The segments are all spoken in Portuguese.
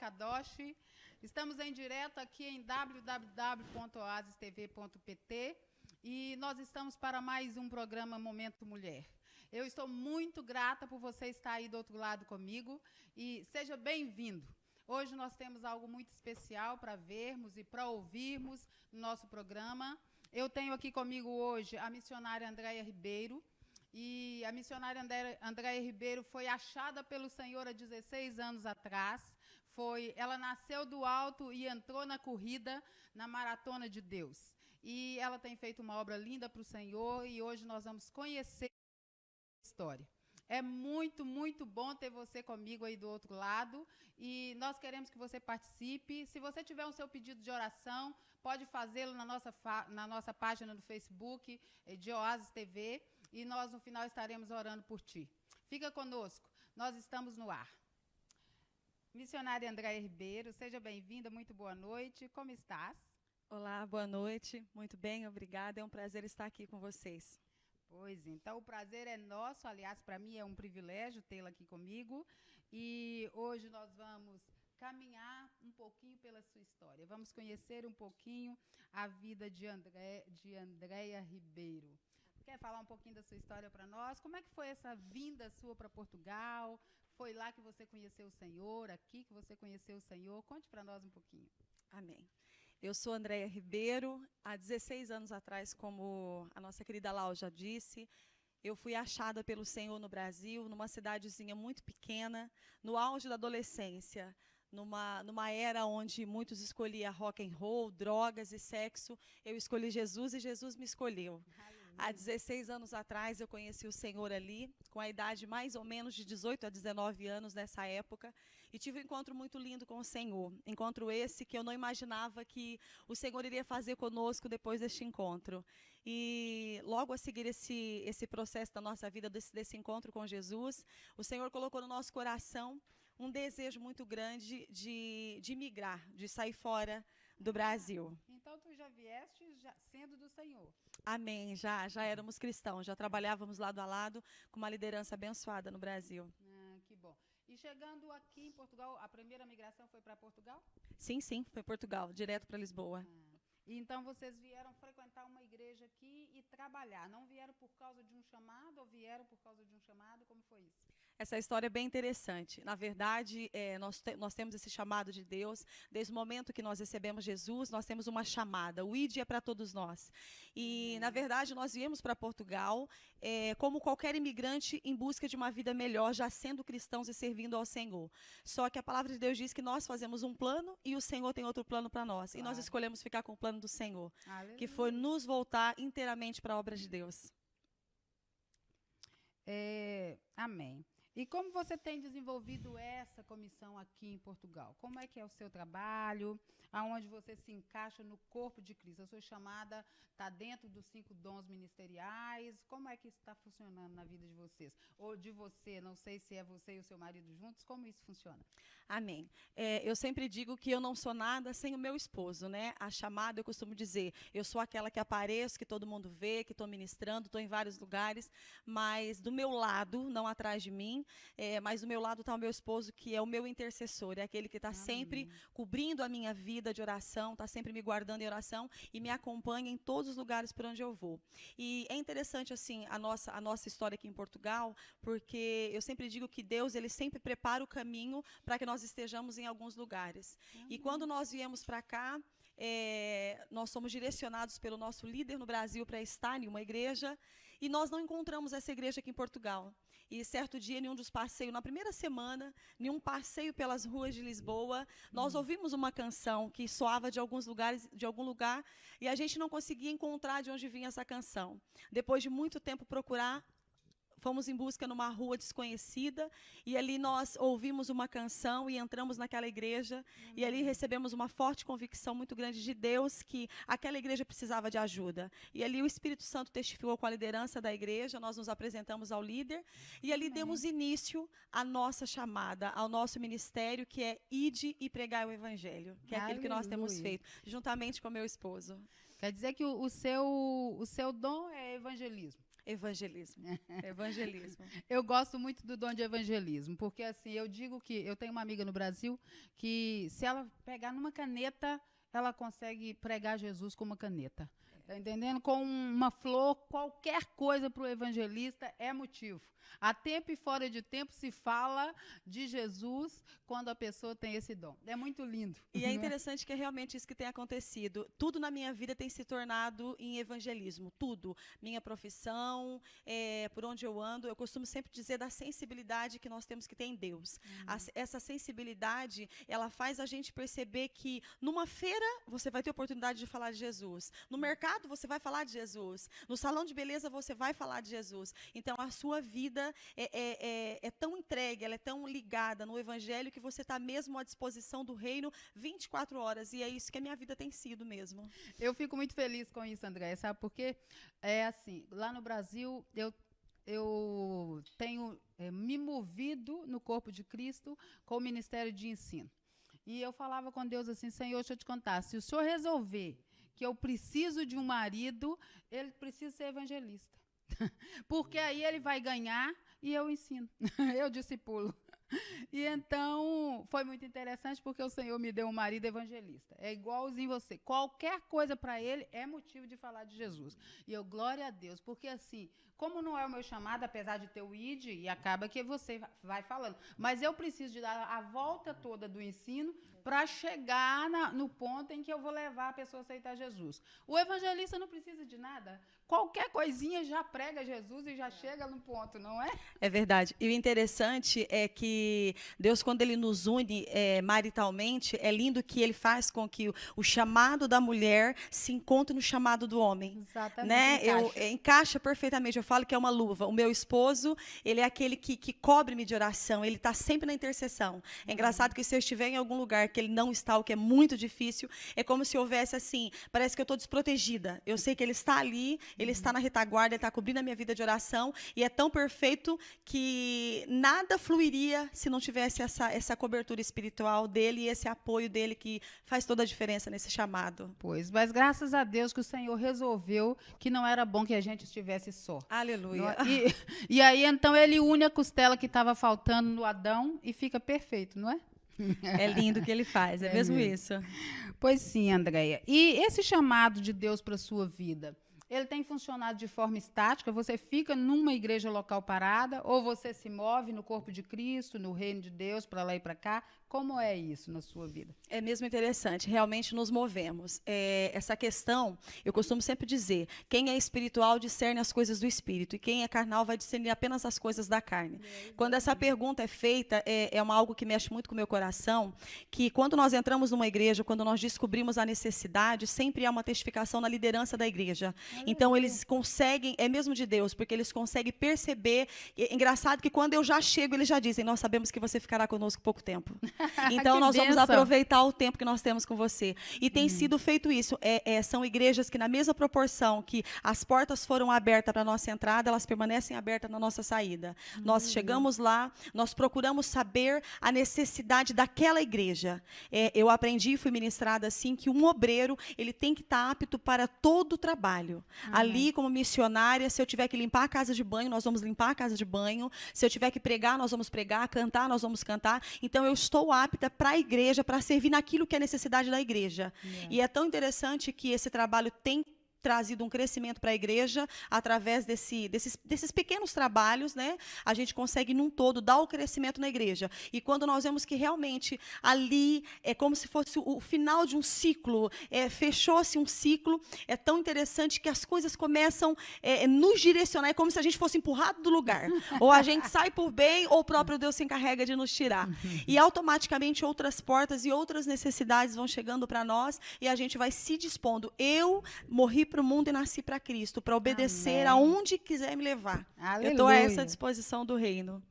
Kadosh. Estamos em direto aqui em www.oasistv.pt e nós estamos para mais um programa Momento Mulher. Eu estou muito grata por você estar aí do outro lado comigo e seja bem-vindo. Hoje nós temos algo muito especial para vermos e para ouvirmos no nosso programa. Eu tenho aqui comigo hoje a missionária Andréia Ribeiro. E a missionária Andréia Ribeiro foi achada pelo Senhor há 16 anos atrás. Ela nasceu do alto e entrou na corrida, na maratona de Deus. E ela tem feito uma obra linda para o Senhor e hoje nós vamos conhecer a história. É muito, muito bom ter você comigo aí do outro lado e nós queremos que você participe. Se você tiver o seu pedido de oração, pode fazê-lo na nossa página no Facebook de Oasis TV e nós no final estaremos orando por ti. Fica conosco, nós estamos no ar. Missionária Andréia Ribeiro, seja bem-vinda, muito boa noite, como estás? Olá, boa noite, muito bem, obrigada, é um prazer estar aqui com vocês. Pois, então o prazer é nosso, aliás, para mim é um privilégio tê-la aqui comigo e hoje nós vamos caminhar um pouquinho pela sua história, vamos conhecer um pouquinho a vida de Andréia Ribeiro. Quer falar um pouquinho da sua história para nós? Como é que foi essa vinda sua para Portugal? Foi lá que você conheceu o Senhor, aqui que você conheceu o Senhor? Conte para nós um pouquinho. Amém. Eu sou Andréia Ribeiro. Há 16 anos atrás, como a nossa querida Lau já disse, eu fui achada pelo Senhor no Brasil, numa cidadezinha muito pequena, no auge da adolescência, numa era onde muitos escolhiam rock and roll, drogas e sexo. Eu escolhi Jesus e Jesus me escolheu. Há 16 anos atrás eu conheci o Senhor ali, com a idade mais ou menos de 18 a 19 anos nessa época, e tive um encontro muito lindo com o Senhor. Encontro esse que eu não imaginava que o Senhor iria fazer conosco depois deste encontro. E logo a seguir esse processo da nossa vida, desse encontro com Jesus, o Senhor colocou no nosso coração um desejo muito grande de migrar, de sair fora do Brasil. Então, tu já vieste sendo do Senhor. Amém, já éramos cristãos, já trabalhávamos lado a lado com uma liderança abençoada no Brasil. Que bom. E chegando aqui em Portugal, a primeira migração foi para Portugal? Sim, foi Portugal, direto para Lisboa. E então vocês vieram frequentar uma igreja aqui e trabalhar. Não vieram por causa de um chamado ou vieram por causa de um chamado? Como foi isso? Essa história é bem interessante. Na verdade, nós temos esse chamado de Deus. Desde o momento que nós recebemos Jesus, nós temos uma chamada. O ID é para todos nós. E, na verdade, nós viemos para Portugal como qualquer imigrante em busca de uma vida melhor, já sendo cristãos e servindo ao Senhor. Só que a palavra de Deus diz que nós fazemos um plano e o Senhor tem outro plano para nós. Claro. E nós escolhemos ficar com o plano do Senhor, Aleluia. Que foi nos voltar inteiramente para a obra de Deus. Amém. E como você tem desenvolvido essa comissão aqui em Portugal? Como é que é o seu trabalho? Aonde você se encaixa no corpo de Cristo? A sua chamada está dentro dos 5 dons ministeriais? Como é que isso está funcionando na vida de vocês? Ou de você, não sei se é você e o seu marido juntos, como isso funciona? Amém. Eu sempre digo que eu não sou nada sem o meu esposo, né? A chamada, eu costumo dizer, eu sou aquela que apareço, que todo mundo vê, que estou ministrando, estou em vários lugares, mas do meu lado, não atrás de mim, mas do meu lado está o meu esposo, que é o meu intercessor, é aquele que está sempre cobrindo a minha vida de oração, está sempre me guardando em oração e me acompanha em todos os lugares por onde eu vou. E é interessante, assim, a nossa história aqui em Portugal, porque eu sempre digo que Deus, ele sempre prepara o caminho para que nós estejamos em alguns lugares. E quando nós viemos para cá, nós somos direcionados pelo nosso líder no Brasil para estar em uma igreja, e nós não encontramos essa igreja aqui em Portugal. E certo dia, em um dos passeios, na primeira semana, em um passeio pelas ruas de Lisboa, nós ouvimos uma canção que soava de algum lugar, e a gente não conseguia encontrar de onde vinha essa canção. Depois de muito tempo procurar, fomos em busca numa rua desconhecida e ali nós ouvimos uma canção e entramos naquela igreja e ali recebemos uma forte convicção muito grande de Deus que aquela igreja precisava de ajuda. E ali o Espírito Santo testificou com a liderança da igreja, nós nos apresentamos ao líder e ali demos início à nossa chamada, ao nosso ministério, que é Ide e Pregai o Evangelho, que é aquilo que nós temos feito, juntamente com meu esposo. Quer dizer que o seu dom é evangelismo. Evangelismo. Evangelismo. Eu gosto muito do dom de evangelismo, porque assim, eu digo que eu tenho uma amiga no Brasil que se ela pegar numa caneta, ela consegue pregar Jesus com uma caneta. Tá entendendo? Com uma flor, qualquer coisa para o evangelista é motivo. A tempo e fora de tempo se fala de Jesus quando a pessoa tem esse dom. É muito lindo. E é interessante que é realmente isso que tem acontecido. Tudo na minha vida tem se tornado em evangelismo. Tudo. Minha profissão, por onde eu ando. Eu costumo sempre dizer da sensibilidade que nós temos que ter em Deus. Essa sensibilidade, ela faz a gente perceber que numa feira você vai ter oportunidade de falar de Jesus. No mercado você vai falar de Jesus. No salão de beleza você vai falar de Jesus. Então a sua vida é tão entregue, ela é tão ligada no evangelho que você está mesmo à disposição do reino 24 horas. E é isso que a minha vida tem sido mesmo. Eu fico muito feliz com isso, Andréia, sabe? Porque é assim, lá no Brasil eu tenho me movido no corpo de Cristo com o ministério de ensino. E eu falava com Deus assim, Senhor, deixa eu te contar, se o Senhor resolver que eu preciso de um marido, ele precisa ser evangelista. Porque aí ele vai ganhar e eu ensino, eu discipulo. E então foi muito interessante porque o Senhor me deu um marido evangelista. É igualzinho você. Qualquer coisa para ele é motivo de falar de Jesus. E eu, glória a Deus, porque assim, como não é o meu chamado, apesar de ter o ID, e acaba que você vai falando. Mas eu preciso de dar a volta toda do ensino para chegar no ponto em que eu vou levar a pessoa a aceitar Jesus. O evangelista não precisa de nada. Qualquer coisinha já prega Jesus e já chega no ponto, não é? É verdade. E o interessante é que Deus, quando Ele nos une maritalmente, é lindo que Ele faz com que o chamado da mulher se encontre no chamado do homem. Exatamente. Né? Encaixa perfeitamente. Eu falo que é uma luva. O meu esposo, ele é aquele que cobre-me de oração. Ele está sempre na intercessão. É engraçado que se eu estiver em algum lugar que ele não está, o que é muito difícil, é como se houvesse assim, parece que eu estou desprotegida. Eu sei que Ele está ali, Ele está na retaguarda, Ele está cobrindo a minha vida de oração, e é tão perfeito que nada fluiria se não tivesse essa cobertura espiritual dele e esse apoio dele que faz toda a diferença nesse chamado. Pois, mas graças a Deus que o Senhor resolveu que não era bom que a gente estivesse só. Aleluia. E aí, então, Ele une a costela que estava faltando no Adão e fica perfeito, não é? É lindo o que Ele faz, é mesmo isso. Pois sim, Andréia. E esse chamado de Deus para a sua vida, ele tem funcionado de forma estática? Você fica numa igreja local parada ou você se move no corpo de Cristo, no reino de Deus, para lá e para cá? Como é isso na sua vida? É mesmo interessante, realmente nos movemos. Essa questão, eu costumo sempre dizer, quem é espiritual discerne as coisas do espírito e quem é carnal vai discernir apenas as coisas da carne. Quando essa pergunta é feita, algo que mexe muito com o meu coração, que quando nós entramos numa igreja, quando nós descobrimos a necessidade, sempre há uma testificação na liderança da igreja. Então, eles conseguem, é mesmo de Deus, porque eles conseguem perceber. É engraçado que quando eu já chego, eles já dizem, nós sabemos que você ficará conosco pouco tempo. Então, nós vamos aproveitar o tempo que nós temos com você. E tem sido feito isso. São igrejas que, na mesma proporção que as portas foram abertas para a nossa entrada, elas permanecem abertas na nossa saída. Nós chegamos lá, nós procuramos saber a necessidade daquela igreja. Eu aprendi e fui ministrada assim, que um obreiro, ele tem que estar apto para todo o trabalho. Ali, como missionária, se eu tiver que limpar a casa de banho, nós vamos limpar a casa de banho. Se eu tiver que pregar, nós vamos pregar. Cantar, nós vamos cantar. Então, eu estou apta para a igreja, para servir naquilo que é necessidade da igreja. E é tão interessante que esse trabalho tem trazido um crescimento para a igreja através desses pequenos trabalhos, né? A gente consegue, num todo, dar o crescimento na igreja. E quando nós vemos que realmente ali é como se fosse o final de um ciclo, fechou-se um ciclo, é tão interessante que as coisas começam a nos direcionar, é como se a gente fosse empurrado do lugar. Ou a gente sai por bem, ou o próprio Deus se encarrega de nos tirar. E automaticamente outras portas e outras necessidades vão chegando para nós e a gente vai se dispondo. Eu morri para o mundo e nasci para Cristo, para obedecer aonde quiser me levar. Aleluia. Eu estou a essa disposição do reino.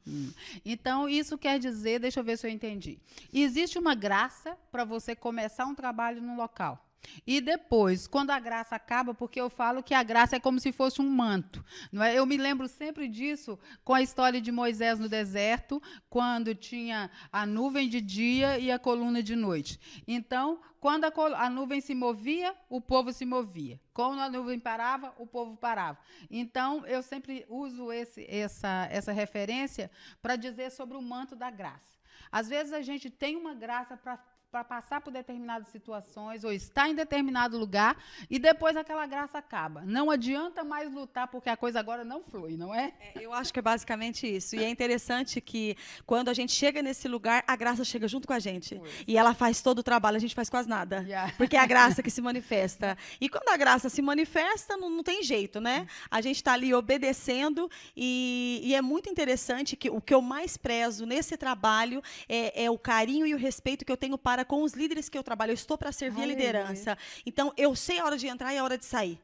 Então, isso quer dizer, deixa eu ver se eu entendi. Existe uma graça para você começar um trabalho num local. E depois, quando a graça acaba, porque eu falo que a graça é como se fosse um manto, não é? Eu me lembro sempre disso com a história de Moisés no deserto, quando tinha a nuvem de dia e a coluna de noite. Então, quando a nuvem se movia, o povo se movia. Quando a nuvem parava, o povo parava. Então, eu sempre uso essa referência para dizer sobre o manto da graça. Às vezes, a gente tem uma graça para passar por determinadas situações ou estar em determinado lugar e depois aquela graça acaba. Não adianta mais lutar porque a coisa agora não flui, não é? Eu acho que é basicamente isso. E é interessante que quando a gente chega nesse lugar, a graça chega junto com a gente. E ela faz todo o trabalho, a gente faz quase nada. Porque é a graça que se manifesta. E quando a graça se manifesta, não tem jeito, né? A gente está ali obedecendo e é muito interessante que o que eu mais prezo nesse trabalho é o carinho e o respeito que eu tenho para com os líderes que eu trabalho. Eu estou para servir a liderança. Então, eu sei a hora de entrar e a hora de sair.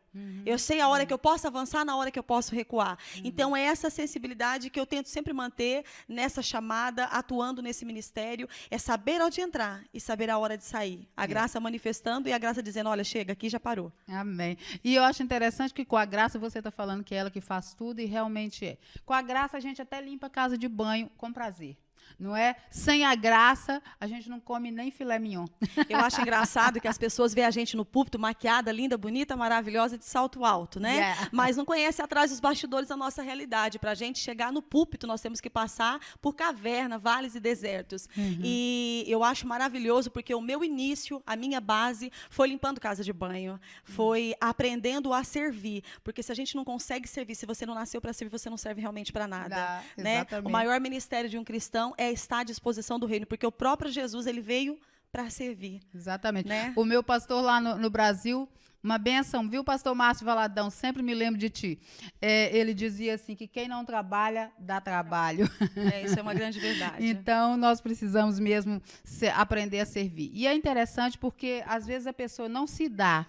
Eu sei a hora que eu posso avançar, na hora que eu posso recuar. Então, é essa sensibilidade que eu tento sempre manter nessa chamada, atuando nesse ministério, é saber onde entrar e saber a hora de sair. A graça manifestando e a graça dizendo, olha, chega, aqui já parou. Amém. E eu acho interessante que com a graça você está falando que é ela que faz tudo e realmente é. Com a graça a gente até limpa a casa de banho com prazer. Não é? Sem a graça, a gente não come nem filé mignon. Eu acho engraçado que as pessoas veem a gente no púlpito, maquiada, linda, bonita, maravilhosa, de salto alto, né? Mas não conhece atrás dos bastidores a nossa realidade. Para a gente chegar no púlpito, nós temos que passar por caverna, vales e desertos. E eu acho maravilhoso, porque o meu início, a minha base, foi limpando casa de banho, foi aprendendo a servir. Porque se a gente não consegue servir, se você não nasceu para servir, você não serve realmente para nada. Né? O maior ministério de um cristão é estar à disposição do reino, porque o próprio Jesus, ele veio para servir. Exatamente. Né? O meu pastor lá no Brasil, uma benção, viu, pastor Márcio Valadão? Sempre me lembro de ti. Ele dizia assim, que quem não trabalha, dá trabalho. Isso é uma grande verdade. Então, nós precisamos mesmo aprender a servir. E é interessante porque, às vezes, a pessoa não se dá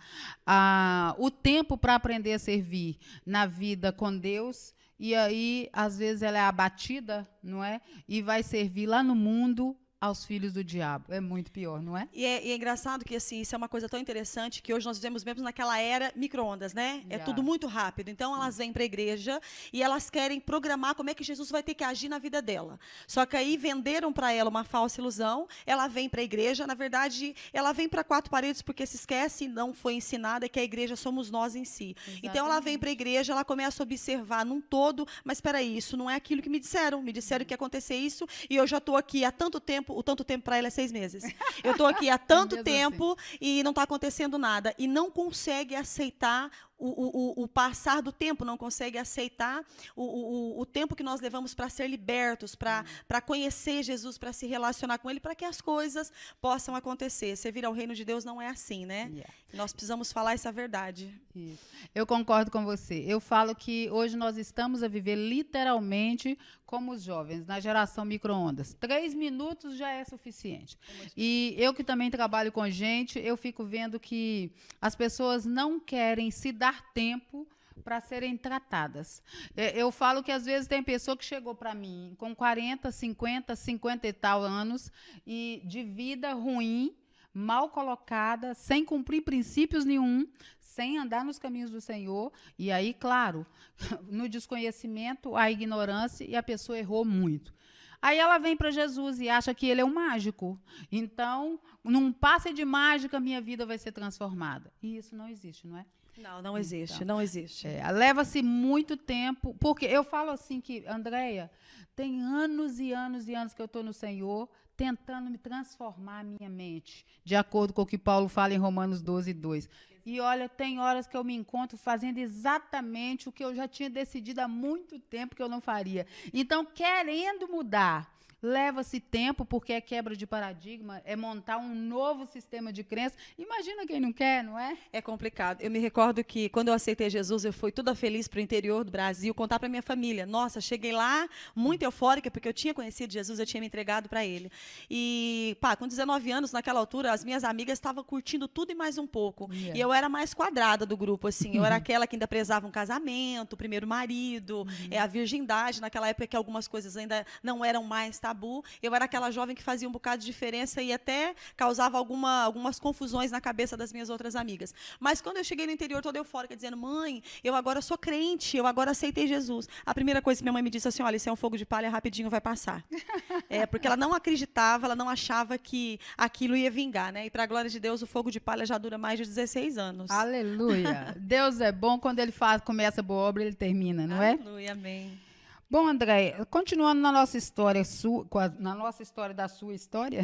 o tempo para aprender a servir na vida com Deus. E aí, às vezes, ela é abatida, não é? E vai servir lá no mundo aos filhos do diabo. É muito pior, não é? E é engraçado que, assim, isso é uma coisa tão interessante que hoje nós vivemos mesmo naquela era micro-ondas, né? É tudo muito rápido. Então, elas vêm para a igreja e elas querem programar como é que Jesus vai ter que agir na vida dela. Só que aí venderam para ela uma falsa ilusão, ela vem para a igreja, na verdade, ela vem para quatro paredes porque se esquece, não foi ensinada que a igreja somos nós em si. Exatamente. Então, ela vem para a igreja, ela começa a observar num todo, mas espera aí, isso não é aquilo que me disseram que ia acontecer isso e eu já estou aqui há tanto tempo. O tanto tempo para ela é 6 meses. Eu estou aqui há tanto tempo e não está acontecendo nada. E não consegue aceitar o passar do tempo, não consegue aceitar o tempo que nós levamos para ser libertos, para conhecer Jesus, para se relacionar com Ele, para que as coisas possam acontecer. Servir ao reino de Deus não é assim, né? Nós precisamos falar essa verdade. Isso. Eu concordo com você. Eu falo que hoje nós estamos a viver literalmente como os jovens, na geração micro-ondas. 3 minutos já é suficiente. E eu que também trabalho com gente, eu fico vendo que as pessoas não querem se dar tempo para serem tratadas. Eu falo que às vezes tem pessoa que chegou para mim com 40, 50, 50 e tal anos e de vida ruim, mal colocada, sem cumprir princípios nenhum, sem andar nos caminhos do Senhor. E aí, claro, no desconhecimento, a ignorância, e a pessoa errou muito. Aí ela vem para Jesus e acha que ele é um mágico. Então, num passe de mágica, minha vida vai ser transformada. E isso não existe, não é? Não existe, então, não existe. Leva-se muito tempo, porque eu falo assim que, Andréia, tem anos e anos e anos que eu estou no Senhor, tentando me transformar a minha mente, de acordo com o que Paulo fala em Romanos 12:2. E olha, tem horas que eu me encontro fazendo exatamente o que eu já tinha decidido há muito tempo que eu não faria. Então, querendo mudar, leva-se tempo, porque é quebra de paradigma, é montar um novo sistema de crença. Imagina quem não quer, não é? É complicado. Eu me recordo que, quando eu aceitei Jesus, eu fui toda feliz para o interior do Brasil, contar para minha família. Nossa, cheguei lá muito eufórica, porque eu tinha conhecido Jesus, eu tinha me entregado para Ele. E, com 19 anos, naquela altura, as minhas amigas estavam curtindo tudo e mais um pouco. E eu era mais quadrada do grupo, assim. Eu era aquela que ainda prezava um casamento, o primeiro marido, a virgindade, naquela época que algumas coisas ainda não eram mais, tá? tabu, eu era aquela jovem que fazia um bocado de diferença e até causava algumas confusões na cabeça das minhas outras amigas. Mas quando eu cheguei no interior toda eufórica, dizendo, mãe, eu agora sou crente, eu agora aceitei Jesus. A primeira coisa que minha mãe me disse assim, olha, isso é um fogo de palha, rapidinho vai passar. Porque ela não acreditava, ela não achava que aquilo ia vingar, né? E para a glória de Deus, o fogo de palha já dura mais de 16 anos. Aleluia. Deus é bom, quando ele começa a boa obra, ele termina, não é? Aleluia, amém. Bom, André, continuando na nossa história, na nossa história da sua história,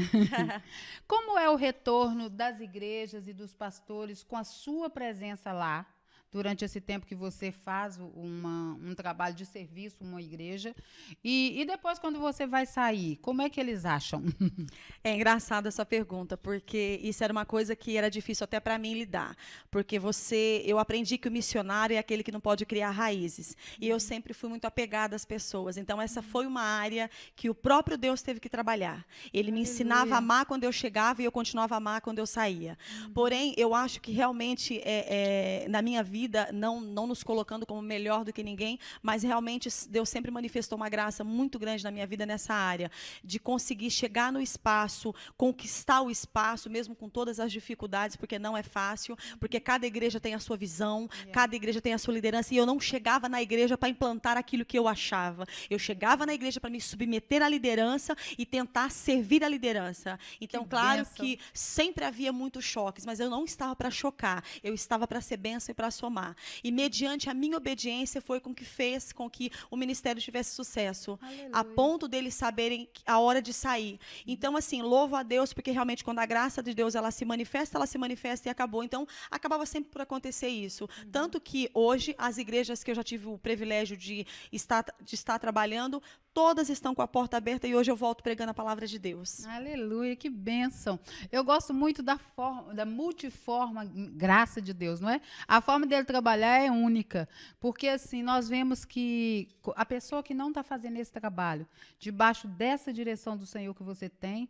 como é o retorno das igrejas e dos pastores com a sua presença lá, durante esse tempo que você faz um trabalho de serviço, uma igreja, e depois quando você vai sair, como é que eles acham? É engraçado essa pergunta, porque isso era uma coisa que era difícil até para mim lidar, porque eu aprendi que o missionário é aquele que não pode criar raízes, e eu sempre fui muito apegada às pessoas, então essa foi uma área que o próprio Deus teve que trabalhar. Ele me ensinava a amar quando eu chegava e eu continuava a amar quando eu saía. Porém, eu acho que realmente, na minha vida, não nos colocando como melhor do que ninguém, mas realmente Deus sempre manifestou uma graça muito grande na minha vida nessa área, de conseguir chegar no espaço, conquistar o espaço, mesmo com todas as dificuldades, porque não é fácil, porque cada igreja tem a sua visão, cada igreja tem a sua liderança, e eu não chegava na igreja para implantar aquilo que eu achava. Eu chegava na igreja para me submeter à liderança e tentar servir a liderança. Então, claro que sempre havia muitos choques, mas eu não estava para chocar, eu estava para ser bênção e para somar. E mediante a minha obediência foi com que fez com que o ministério tivesse sucesso. Aleluia. A ponto deles saberem a hora de sair. Então, assim, louvo a Deus, porque realmente quando a graça de Deus ela se manifesta e acabou. Então, acabava sempre por acontecer isso. Tanto que hoje, as igrejas que eu já tive o privilégio de estar trabalhando, todas estão com a porta aberta e hoje eu volto pregando a palavra de Deus. Aleluia, que bênção. Eu gosto muito da multiforme graça de Deus, não é? A forma dele trabalhar é única, porque assim, nós vemos que a pessoa que não está fazendo esse trabalho, debaixo dessa direção do Senhor que você tem,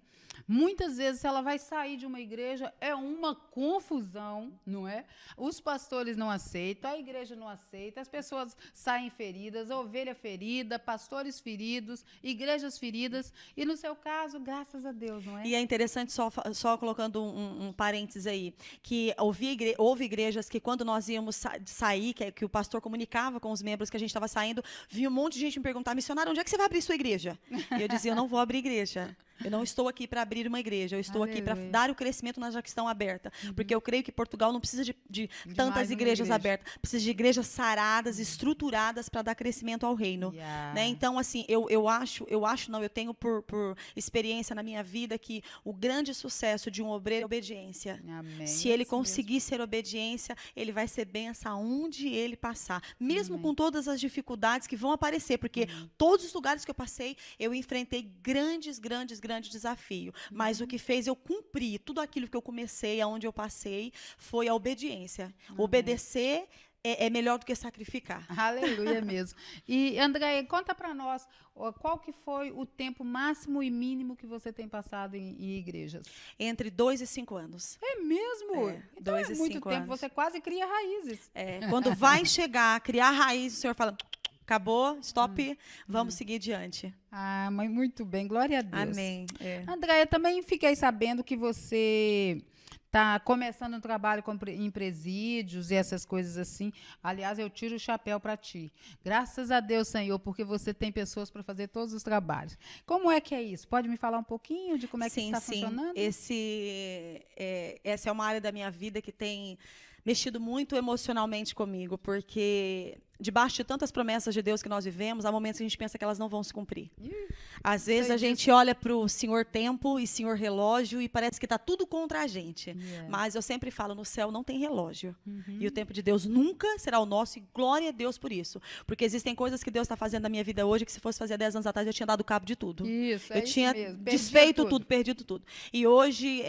muitas vezes ela vai sair de uma igreja, é uma confusão, não é? Os pastores não aceitam, a igreja não aceita, as pessoas saem feridas, ovelha ferida, pastores feridos, igrejas feridas, e no seu caso, graças a Deus, não é? E é interessante, só colocando um parênteses aí, que houve igrejas que quando nós íamos sair, que o pastor comunicava com os membros que a gente estava saindo, vinha um monte de gente me perguntar, missionário, onde é que você vai abrir sua igreja? E eu dizia, eu não vou abrir igreja. Eu não estou aqui para abrir uma igreja, eu estou aqui para dar o crescimento nas já que estão abertas. Porque eu creio que Portugal não precisa de tantas igrejas abertas, precisa de igrejas saradas, estruturadas para dar crescimento ao reino. Né? Então, assim, eu tenho por experiência na minha vida que o grande sucesso de um obreiro é obediência. Amém. Se ele conseguir ser obediência, ele vai ser bênção aonde ele passar. Mesmo com todas as dificuldades que vão aparecer, porque todos os lugares que eu passei, eu enfrentei grandes desafio, mas o que fez eu cumprir tudo aquilo que eu comecei, aonde eu passei, foi a obediência. Obedecer é melhor do que sacrificar. Aleluia mesmo. E, André, conta para nós, qual que foi o tempo máximo e mínimo que você tem passado em igrejas? Entre 2 e 5 anos. É mesmo? Então 2 e 5 anos. É muito tempo, você quase cria raízes. Quando vai chegar a criar raízes, o Senhor fala... Acabou, stop, vamos seguir adiante. Ah, mãe, muito bem, glória a Deus. Amém. André, eu também fiquei sabendo que você está começando um trabalho em presídios e essas coisas assim. Aliás, eu tiro o chapéu para ti. Graças a Deus, Senhor, porque você tem pessoas para fazer todos os trabalhos. Como é que é isso? Pode me falar um pouquinho de como é que está funcionando? Essa é uma área da minha vida que tem mexido muito emocionalmente comigo, porque debaixo de tantas promessas de Deus que nós vivemos, há momentos que a gente pensa que elas não vão se cumprir. Às vezes a gente olha para o Senhor Tempo e Senhor Relógio e parece que está tudo contra a gente. Mas eu sempre falo, no céu não tem relógio. E o tempo de Deus nunca será o nosso, e glória a Deus por isso. Porque existem coisas que Deus está fazendo na minha vida hoje que se fosse fazer 10 anos atrás eu tinha dado cabo de tudo. Eu tinha desfeito tudo, perdido tudo. E hoje,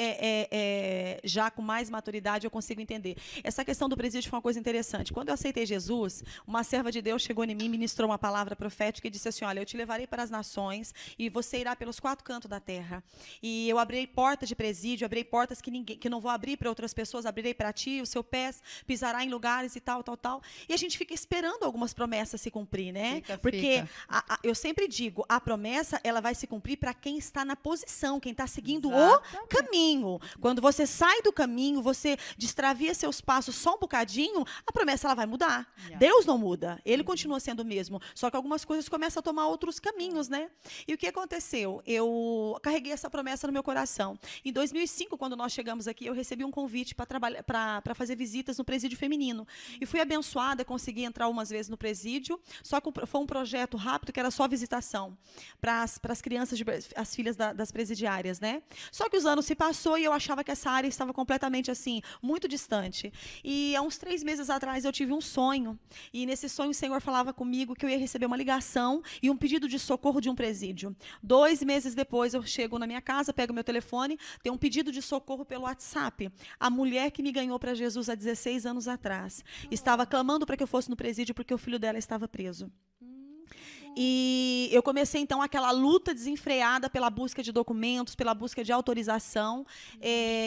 já com mais maturidade, eu consigo entender. Essa questão do presídio foi uma coisa interessante. Quando eu aceitei Jesus, uma uma serva de Deus chegou em mim, ministrou uma palavra profética e disse assim, olha, eu te levarei para as nações e você irá pelos 4 cantos da terra. E eu abrirei portas de presídio, abrirei portas que não vou abrir para outras pessoas, abrirei para ti, o seu pé pisará em lugares e tal. E a gente fica esperando algumas promessas se cumprir, né? Porque eu sempre digo, a promessa, ela vai se cumprir para quem está na posição, quem está seguindo o caminho. Quando você sai do caminho, você destravia seus passos só um bocadinho, a promessa ela vai mudar. Deus não muda, ele continua sendo o mesmo, só que algumas coisas começam a tomar outros caminhos, né? E o que aconteceu? Eu carreguei essa promessa no meu coração. Em 2005, quando nós chegamos aqui, eu recebi um convite para fazer visitas no presídio feminino. E fui abençoada, consegui entrar umas vezes no presídio, só que foi um projeto rápido que era só visitação para as crianças, as filhas das presidiárias, né? Só que os anos se passou e eu achava que essa área estava completamente assim, muito distante. E há uns 3 meses atrás eu tive um sonho. E nesse sonho o Senhor falava comigo que eu ia receber uma ligação e um pedido de socorro de um presídio. 2 meses depois eu chego na minha casa, pego meu telefone, tem um pedido de socorro pelo WhatsApp. A mulher que me ganhou para Jesus há 16 anos atrás estava clamando para que eu fosse no presídio porque o filho dela estava preso. E eu comecei, então, aquela luta desenfreada pela busca de documentos, pela busca de autorização.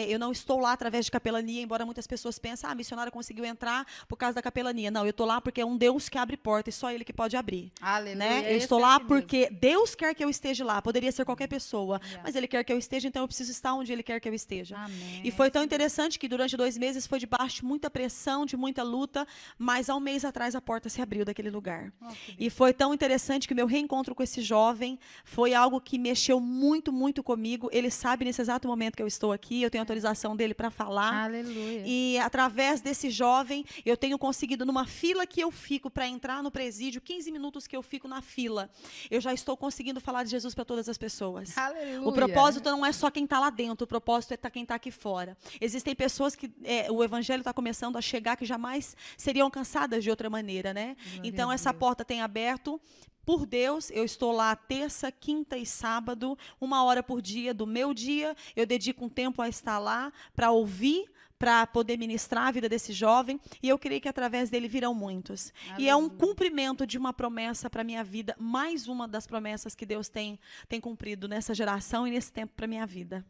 Eu não estou lá através de capelania, embora muitas pessoas pensem, a missionária conseguiu entrar por causa da capelania. Não, eu estou lá porque é um Deus que abre porta e só Ele que pode abrir. Aleluia. Né? Eu estou lá porque Deus quer que eu esteja lá. Poderia ser qualquer pessoa, mas Ele quer que eu esteja, então eu preciso estar onde Ele quer que eu esteja. Amém. E foi tão interessante que durante 2 meses foi debaixo de muita pressão, de muita luta, mas há um mês atrás a porta se abriu daquele lugar. E foi tão interessante que o meu reencontro com esse jovem foi algo que mexeu muito, muito comigo. Ele sabe nesse exato momento que eu estou aqui, eu tenho autorização dele para falar. Aleluia. E através desse jovem, eu tenho conseguido, numa fila que eu fico para entrar no presídio, 15 minutos que eu fico na fila, eu já estou conseguindo falar de Jesus para todas as pessoas. Aleluia. O propósito não é só quem está lá dentro, o propósito é quem está aqui fora. Existem pessoas que o evangelho está começando a chegar que jamais seriam alcançadas de outra maneira, né? Então, essa porta tem aberto. Por Deus, eu estou lá terça, quinta e sábado, 1 hora por dia do meu dia. Eu dedico um tempo a estar lá para ouvir, para poder ministrar a vida desse jovem, e eu creio que através dele virão muitos. E é um cumprimento de uma promessa para a minha vida, mais uma das promessas que Deus tem cumprido nessa geração e nesse tempo para a minha vida.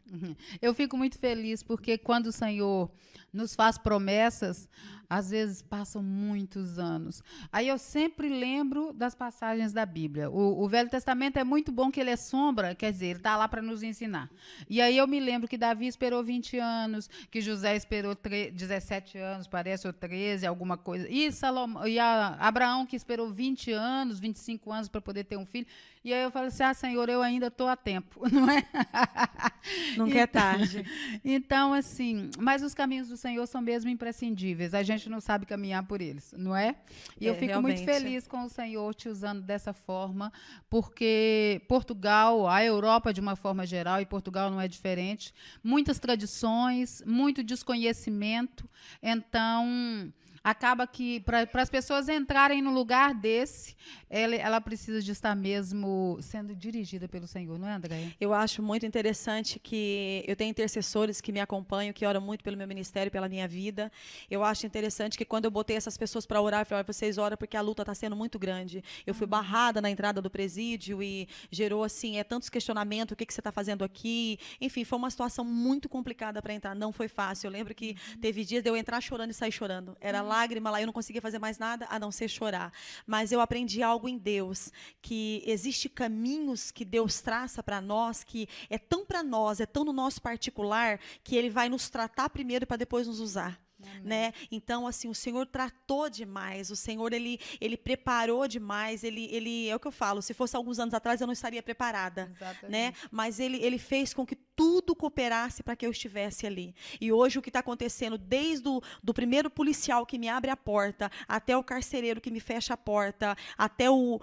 Eu fico muito feliz, porque quando o Senhor nos faz promessas, às vezes passam muitos anos. Aí eu sempre lembro das passagens da Bíblia. O Velho Testamento é muito bom, que ele é sombra, quer dizer, ele está lá para nos ensinar. E aí eu me lembro que Davi esperou 20 anos, que José esperou 17 anos, parece, ou 13, alguma coisa. E Abraão, que esperou 20 anos, 25 anos para poder ter um filho. E aí eu falo assim, Senhor, eu ainda estou a tempo, não é? Nunca é tarde. Então, assim, mas os caminhos do Senhor são mesmo imprescindíveis. A gente não sabe caminhar por eles, não é? E eu fico realmente muito feliz com o Senhor te usando dessa forma, porque Portugal, a Europa de uma forma geral, e Portugal não é diferente, muitas tradições, muito desconhecimento. Então, acaba que, para as pessoas entrarem no lugar desse, ela precisa de estar mesmo sendo dirigida pelo Senhor, não é, Andréia? Eu acho muito interessante que eu tenho intercessores que me acompanham, que oram muito pelo meu ministério, pela minha vida. Eu acho interessante que quando eu botei essas pessoas para orar, eu falei, vocês oram porque a luta está sendo muito grande. Eu fui barrada na entrada do presídio e gerou, assim, tantos questionamentos, o que você está fazendo aqui? Enfim, foi uma situação muito complicada para entrar, não foi fácil. Eu lembro que teve dias de eu entrar chorando e sair chorando. Era lágrima lá, eu não conseguia fazer mais nada a não ser chorar. Mas eu aprendi algo em Deus, que existe caminhos que Deus traça para nós, que é tão para nós, é tão no nosso particular, que Ele vai nos tratar primeiro para depois nos usar. Né? Então, assim, o Senhor tratou demais, o Senhor, ele preparou demais, ele é o que eu falo, se fosse alguns anos atrás eu não estaria preparada, né? Mas ele fez com que tudo cooperasse para que eu estivesse ali. E hoje o que está acontecendo, desde do primeiro policial que me abre a porta, até o carcereiro que me fecha a porta, até o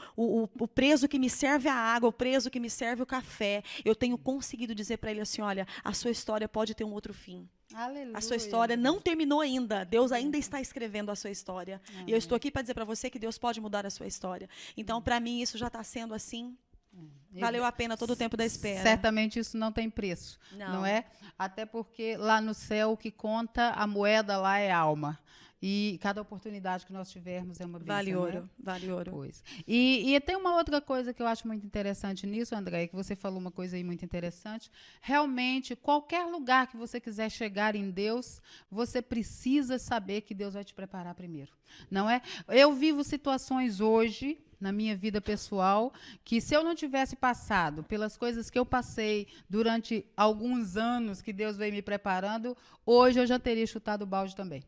preso que me serve a água, o preso que me serve o café, eu tenho conseguido dizer para ele assim, olha, a sua história pode ter um outro fim. Aleluia. A sua história não terminou ainda. Deus ainda está escrevendo a sua história. Amém. E eu estou aqui para dizer para você que Deus pode mudar a sua história. Então, para mim, isso já está sendo assim. Valeu a pena todo o tempo da espera. Certamente isso não tem preço, não é? Até porque lá no céu o que conta, a moeda lá é alma. E cada oportunidade que nós tivermos é uma bênção. Vale ouro, né? vale ouro. Pois. E tem uma outra coisa que eu acho muito interessante nisso, André, que você falou uma coisa aí muito interessante. Realmente, qualquer lugar que você quiser chegar em Deus, você precisa saber que Deus vai te preparar primeiro. Não é? Eu vivo situações hoje, na minha vida pessoal, que se eu não tivesse passado pelas coisas que eu passei durante alguns anos que Deus veio me preparando, hoje eu já teria chutado o balde também.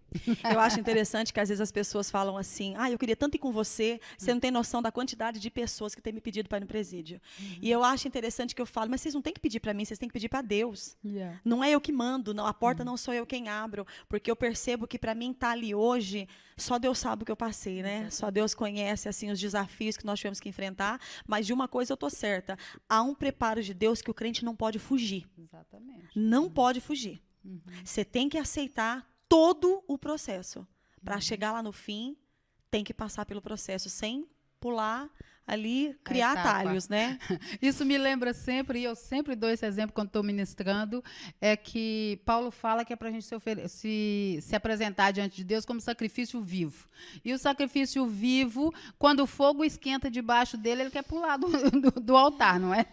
Eu acho interessante que às vezes as pessoas falam assim, eu queria tanto ir com você, você não tem noção da quantidade de pessoas que têm me pedido para ir no presídio. E eu acho interessante que eu falo, mas vocês não têm que pedir para mim, vocês têm que pedir para Deus. Yeah. Não é eu que mando, não, a porta não sou eu quem abro, porque eu percebo que para mim estar ali hoje, só Deus sabe o que eu passei, né? Só Deus conhece assim os desafios que nós tivemos que enfrentar, mas de uma coisa eu tô certa, há um preparo de Deus que o crente não pode fugir. Exatamente. Não pode fugir. Você tem que aceitar todo o processo. Para chegar lá no fim, tem que passar pelo processo sem pular ali, criar atalhos, né? Isso me lembra sempre, e eu sempre dou esse exemplo quando estou ministrando, é que Paulo fala que é para a gente se apresentar diante de Deus como sacrifício vivo. E o sacrifício vivo, quando o fogo esquenta debaixo dele, ele quer pular do altar, não é?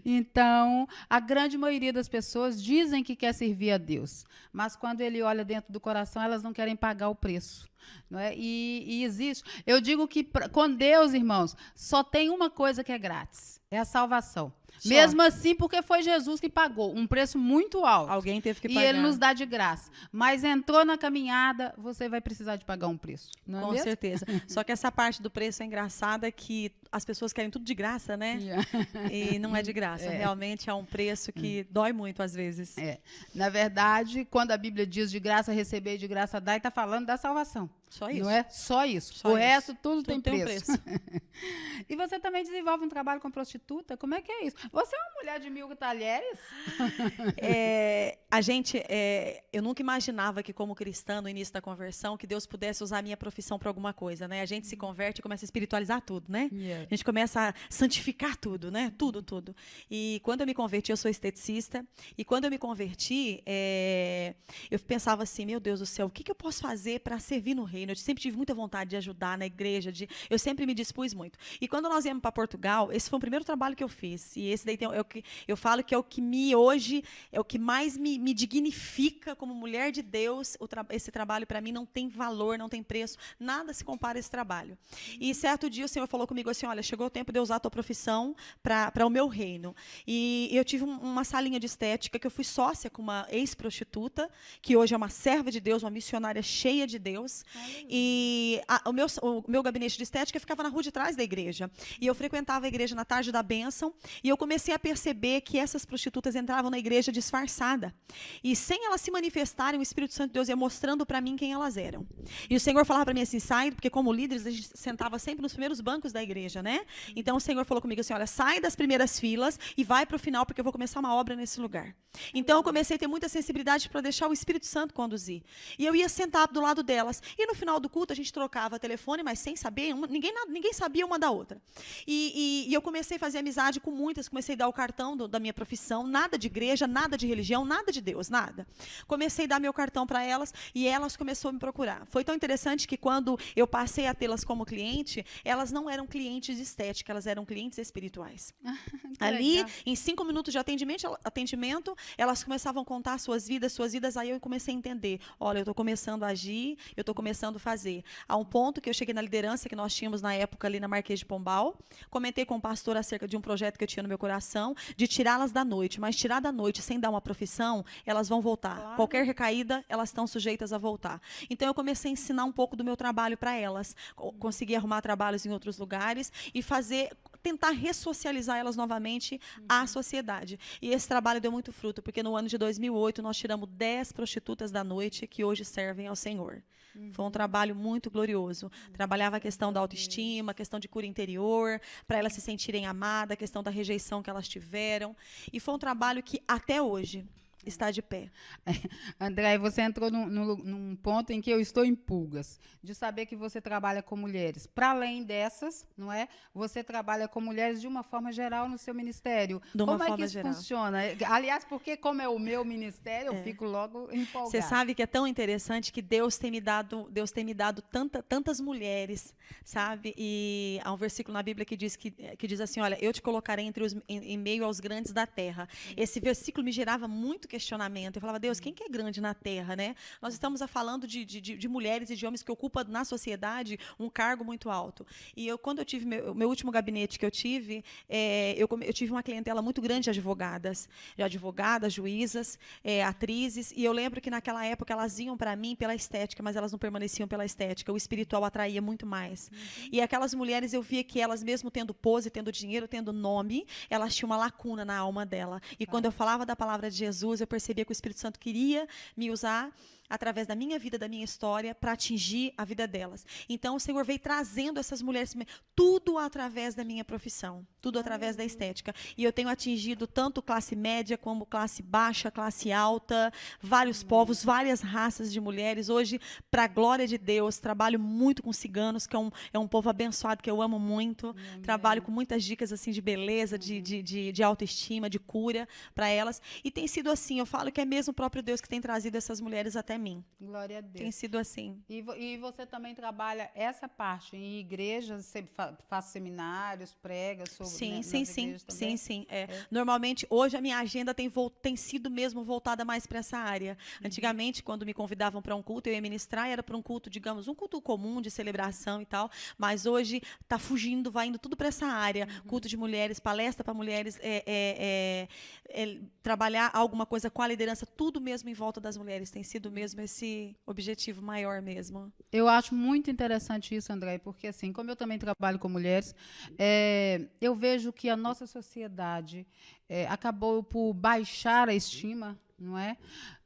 Então, a grande maioria das pessoas dizem que quer servir a Deus, mas quando ele olha dentro do coração, elas não querem pagar o preço. Não é? E existe. Eu digo que com Deus, irmãos, só tem uma coisa que é grátis: é a salvação. Só. Mesmo assim, porque foi Jesus que pagou um preço muito alto. Alguém teve que pagar. E ele nos dá de graça. Mas entrou na caminhada, você vai precisar de pagar um preço. Não é Com mesmo? certeza. Só que essa parte do preço é engraçada, que as pessoas querem tudo de graça, né? Yeah. E não é de graça. Realmente é um preço que dói muito às vezes. Na verdade, quando a Bíblia diz de graça receber e de graça dar, está falando da salvação. Só isso. Não é? Só isso. Só o isso. resto, tudo tem um preço. E você também desenvolve um trabalho com prostituta? Como é que é isso? Você é uma mulher de 1000 talheres? Eu nunca imaginava que, como cristã, no início da conversão, que Deus pudesse usar a minha profissão para alguma coisa, né? A gente se converte e começa a espiritualizar tudo, né? Yeah. A gente começa a santificar tudo, né? Tudo, tudo. E quando eu me converti, eu sou esteticista, e quando eu me converti, eu pensava assim, meu Deus do céu, o que eu posso fazer para servir no reino? Eu sempre tive muita vontade de ajudar na igreja, eu sempre me dispus muito. E quando nós viemos para Portugal, esse foi o primeiro trabalho que eu fiz. E esse daí eu falo que é o que hoje é o que mais me dignifica como mulher de Deus. Esse trabalho para mim não tem valor, não tem preço, nada se compara a esse trabalho. E certo dia o Senhor falou comigo assim, olha, chegou o tempo de eu usar a tua profissão para o meu reino. E eu tive uma salinha de estética que eu fui sócia com uma ex-prostituta, que hoje é uma serva de Deus, uma missionária cheia de Deus. E o meu gabinete de estética ficava na rua de trás da igreja. E eu frequentava a igreja na tarde da bênção, e eu comecei a perceber que essas prostitutas entravam na igreja disfarçada. E sem elas se manifestarem, o Espírito Santo de Deus ia mostrando para mim quem elas eram. E o Senhor falava para mim assim, sai, porque como líderes a gente sentava sempre nos primeiros bancos da igreja, né? Então o Senhor falou comigo assim, olha, sai das primeiras filas e vai para o final, porque eu vou começar uma obra nesse lugar. Então eu comecei a ter muita sensibilidade para deixar o Espírito Santo conduzir. E eu ia sentar do lado delas. E no final do culto a gente trocava telefone, mas sem saber, ninguém sabia uma da outra. E eu comecei a fazer amizade com muitas, comecei a dar o cartão da minha profissão, nada de igreja, nada de religião, nada de Deus, nada. Comecei a dar meu cartão para elas e elas começaram a me procurar. Foi tão interessante que quando eu passei a tê-las como cliente, elas não eram clientes de estética, elas eram clientes espirituais. Ali, em 5 minutos de atendimento, elas começavam a contar suas vidas, aí eu comecei a entender, olha, eu estou começando a agir, eu estou começando a fazer. A um ponto que eu cheguei na liderança que nós tínhamos na época ali na Marquês de Pombal, comentei com o pastor acerca de um projeto que eu tinha no meu coração, de tirá-las da noite, mas tirar da noite sem dar uma profissão, elas vão voltar. Claro. Qualquer recaída, elas estão sujeitas a voltar. Então eu comecei a ensinar um pouco do meu trabalho para elas, consegui arrumar trabalhos em outros lugares e tentar ressocializar elas novamente à sociedade. E esse trabalho deu muito fruto, porque no ano de 2008 nós tiramos 10 prostitutas da noite que hoje servem ao Senhor. Foi um trabalho muito glorioso. Trabalhava a questão da autoestima, a questão de cura interior, para elas se sentirem amadas, a questão da rejeição que elas tiveram. E foi um trabalho que até hoje está de pé. André, você entrou num ponto em que eu estou em pulgas, de saber que você trabalha com mulheres. Para além dessas, não é? Você trabalha com mulheres de uma forma geral no seu ministério. De uma Como é que forma isso geral. funciona? Aliás, porque como é o meu ministério, eu fico logo empolgada. Você sabe que é tão interessante que Deus tem me dado tantas mulheres, sabe? E há um versículo na Bíblia que diz assim, olha, eu te colocarei em meio aos grandes da terra. Esse versículo me gerava muito questionamento. Eu falava, Deus, quem que é grande na terra, né? Nós estamos falando de mulheres e de homens que ocupam na sociedade um cargo muito alto. E quando eu tive meu último gabinete que eu tive, eu tive uma clientela muito grande de advogadas, juízas, atrizes, e eu lembro que naquela época elas iam para mim pela estética, mas elas não permaneciam pela estética, o espiritual atraía muito mais. E aquelas mulheres, eu via que elas, mesmo tendo pose, tendo dinheiro, tendo nome, elas tinham uma lacuna na alma dela. E quando eu falava da palavra de Jesus, eu percebia que o Espírito Santo queria me usar através da minha vida, da minha história, para atingir a vida delas. Então, o Senhor veio trazendo essas mulheres, tudo através da minha profissão, tudo através da estética. E eu tenho atingido tanto classe média, como classe baixa, classe alta, vários povos, várias raças de mulheres. Hoje, para a glória de Deus, trabalho muito com ciganos, que é um povo abençoado, que eu amo muito. Trabalho com muitas dicas assim, de beleza, de autoestima, de cura para elas. E tem sido assim, eu falo que é mesmo o próprio Deus que tem trazido essas mulheres até mim. Glória a Deus. Tem sido assim. E você também trabalha essa parte em igrejas, você faz seminários, prega sobre Sim. Normalmente, hoje a minha agenda tem sido mesmo voltada mais para essa área. Antigamente, quando me convidavam para um culto, eu ia ministrar, era para um culto, digamos, um culto comum de celebração e tal, mas hoje está fugindo, vai indo tudo para essa área. Culto de mulheres, palestra para mulheres, trabalhar alguma coisa com a liderança, tudo mesmo em volta das mulheres. Tem sido mesmo esse objetivo maior mesmo. Eu acho muito interessante isso, André, porque assim, como eu também trabalho com mulheres, eu vejo que a nossa sociedade acabou por baixar a estima, não é?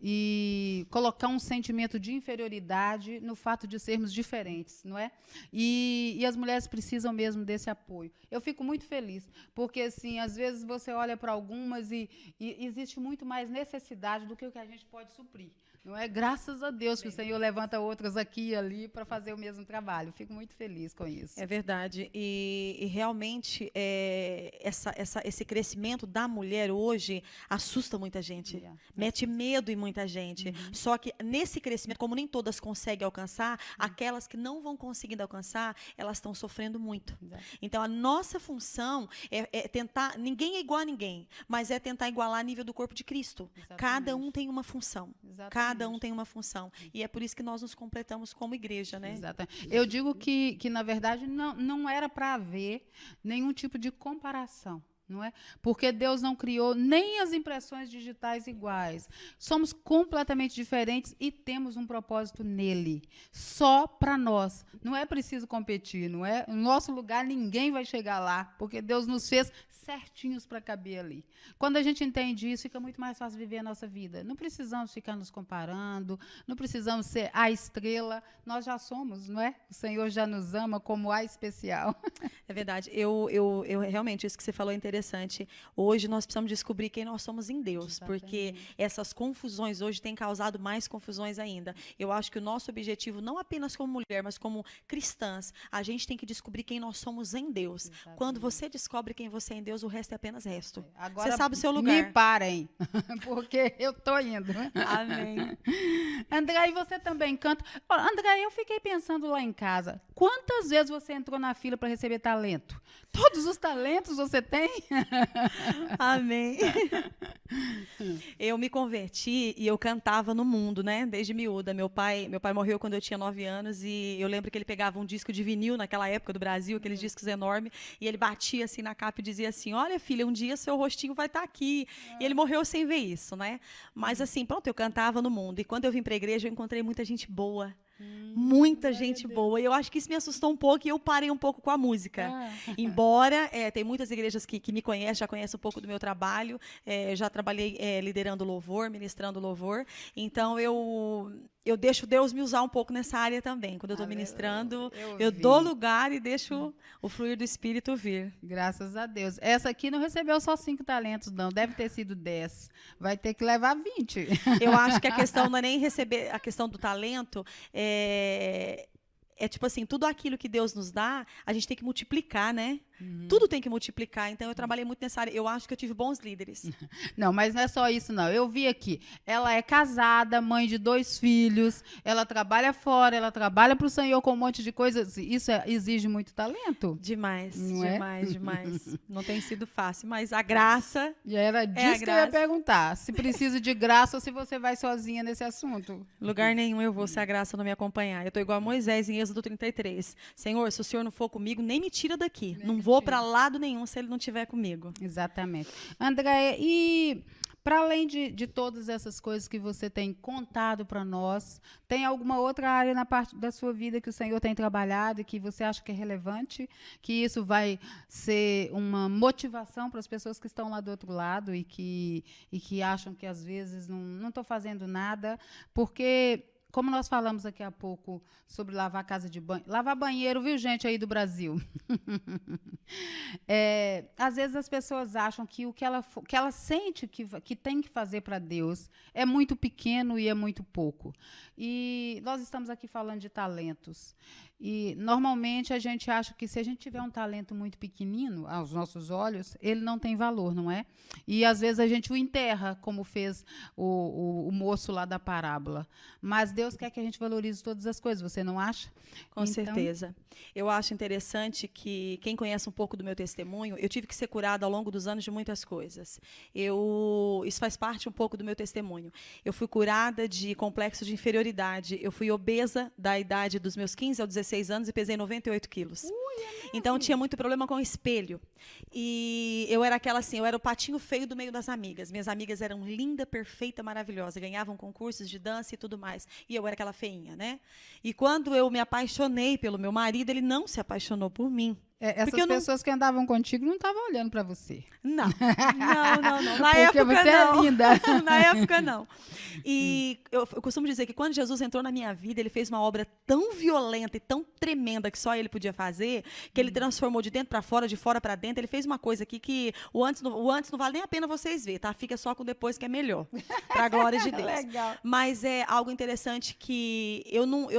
E colocar um sentimento de inferioridade no fato de sermos diferentes, não é? E as mulheres precisam mesmo desse apoio. Eu fico muito feliz, porque assim, às vezes você olha para algumas e existe muito mais necessidade do que o que a gente pode suprir. Não é? Graças a Deus que o Senhor levanta outras aqui e ali para fazer o mesmo trabalho. Fico muito feliz com isso. É verdade. E realmente esse crescimento da mulher hoje assusta muita gente. Mete medo em muita gente. Só que nesse crescimento, como nem todas conseguem alcançar, aquelas que não vão conseguindo alcançar, elas estão sofrendo muito. Então, a nossa função é tentar... Ninguém é igual a ninguém, mas é tentar igualar a nível do corpo de Cristo. Exatamente. Cada um tem uma função. Cada um tem uma função. E é por isso que nós nos completamos como igreja, né? Exatamente. Eu digo que na verdade, não era para haver nenhum tipo de comparação. Não é? Porque Deus não criou nem as impressões digitais iguais. Somos completamente diferentes e temos um propósito nele, só para nós. Não é preciso competir, não é? No nosso lugar ninguém vai chegar lá, porque Deus nos fez certinhos para caber ali. Quando a gente entende isso, fica muito mais fácil viver a nossa vida. Não precisamos ficar nos comparando, não precisamos ser a estrela, nós já somos, não é? O Senhor já nos ama como a especial. É verdade. Eu realmente, isso que você falou é interessante. Hoje nós precisamos descobrir quem nós somos em Deus, porque essas confusões hoje têm causado mais confusões ainda. Eu acho que o nosso objetivo, não apenas como mulher, mas como cristãs, a gente tem que descobrir quem nós somos em Deus. Exatamente. Quando você descobre quem você é em Deus, o resto é apenas resto. Agora, você sabe o seu lugar. Me parem, porque eu tô indo. Amém. André, e você também canta. André, eu fiquei pensando lá em casa, quantas vezes você entrou na fila para receber talento? Todos os talentos você tem? Amém. Eu me converti e eu cantava no mundo, né? Desde miúda. Meu pai morreu quando eu tinha 9 anos e eu lembro que ele pegava um disco de vinil naquela época do Brasil, aqueles discos enormes, e ele batia assim na capa e dizia assim, olha filha, um dia seu rostinho vai estar aqui. E ele morreu sem ver isso, né? Mas assim, pronto, eu cantava no mundo. E quando eu vim para a igreja, eu encontrei muita gente boa. Muita gente boa. E eu acho que isso me assustou um pouco e eu parei um pouco com a música. Embora tem muitas igrejas que me conhecem, já conhecem um pouco do meu trabalho. Já trabalhei liderando louvor, ministrando louvor. Então, eu deixo Deus me usar um pouco nessa área também. Quando eu estou ministrando, eu vi. dou lugar e deixo o fluir do Espírito vir. Graças a Deus. Essa aqui não recebeu só 5 talentos, não. Deve ter sido 10. Vai ter que levar 20. Eu acho que a questão não é nem receber, a questão do talento é tipo assim, tudo aquilo que Deus nos dá, a gente tem que multiplicar, né? Tudo tem que multiplicar. Então, eu trabalhei muito nessa área. Eu acho que eu tive bons líderes. Não, mas não é só isso, não. Eu vi aqui. Ela é casada, mãe de 2 filhos. Ela trabalha fora, ela trabalha para o Senhor com um monte de coisas. Isso exige muito talento. Demais, Não é? demais. Não tem sido fácil, mas a graça... E era disso que eu ia perguntar. Se precisa de graça ou se você vai sozinha nesse assunto. Lugar nenhum eu vou se a graça não me acompanhar. Eu estou igual a Moisés em Êxodo 33. Senhor, se o Senhor não for comigo, nem me tira daqui. Não vou para lado nenhum se ele não estiver comigo. Exatamente. Andréia, e para além de todas essas coisas que você tem contado para nós, tem alguma outra área na parte da sua vida que o Senhor tem trabalhado e que você acha que é relevante, que isso vai ser uma motivação para as pessoas que estão lá do outro lado e que acham que às vezes não estou fazendo nada, porque... Como nós falamos aqui há pouco sobre lavar casa de banho, lavar banheiro, viu, gente aí do Brasil? Às vezes as pessoas acham que o que ela sente que tem que fazer para Deus é muito pequeno e é muito pouco. E nós estamos aqui falando de talentos. E, normalmente, a gente acha que se a gente tiver um talento muito pequenino, aos nossos olhos, ele não tem valor, não é? E, às vezes, a gente o enterra, como fez o moço lá da parábola. Mas Deus quer que a gente valorize todas as coisas, você não acha? Com certeza. Eu acho interessante que, quem conhece um pouco do meu testemunho, eu tive que ser curada ao longo dos anos de muitas coisas. Isso faz parte um pouco do meu testemunho. Eu fui curada de complexo de inferioridade. Eu fui obesa da idade dos meus 15 aos 16 anos e pesei 98 quilos. Então, tinha muito problema com o espelho. E eu era eu era o patinho feio do meio das amigas. Minhas amigas eram linda, perfeita, maravilhosa, ganhavam concursos de dança e tudo mais. E eu era aquela feinha, né? E quando eu me apaixonei pelo meu marido, ele não se apaixonou por mim. Essas pessoas que andavam contigo não estavam olhando para você. Não. Na porque época você não. É linda. Na época não. E eu costumo dizer que quando Jesus entrou na minha vida, ele fez uma obra tão violenta e tão tremenda que só ele podia fazer, que ele transformou de dentro para fora, de fora para dentro. Ele fez uma coisa aqui que o antes não vale nem a pena vocês verem, tá? Fica só com o depois que é melhor, para a glória de Deus. Legal. Mas é algo interessante que eu não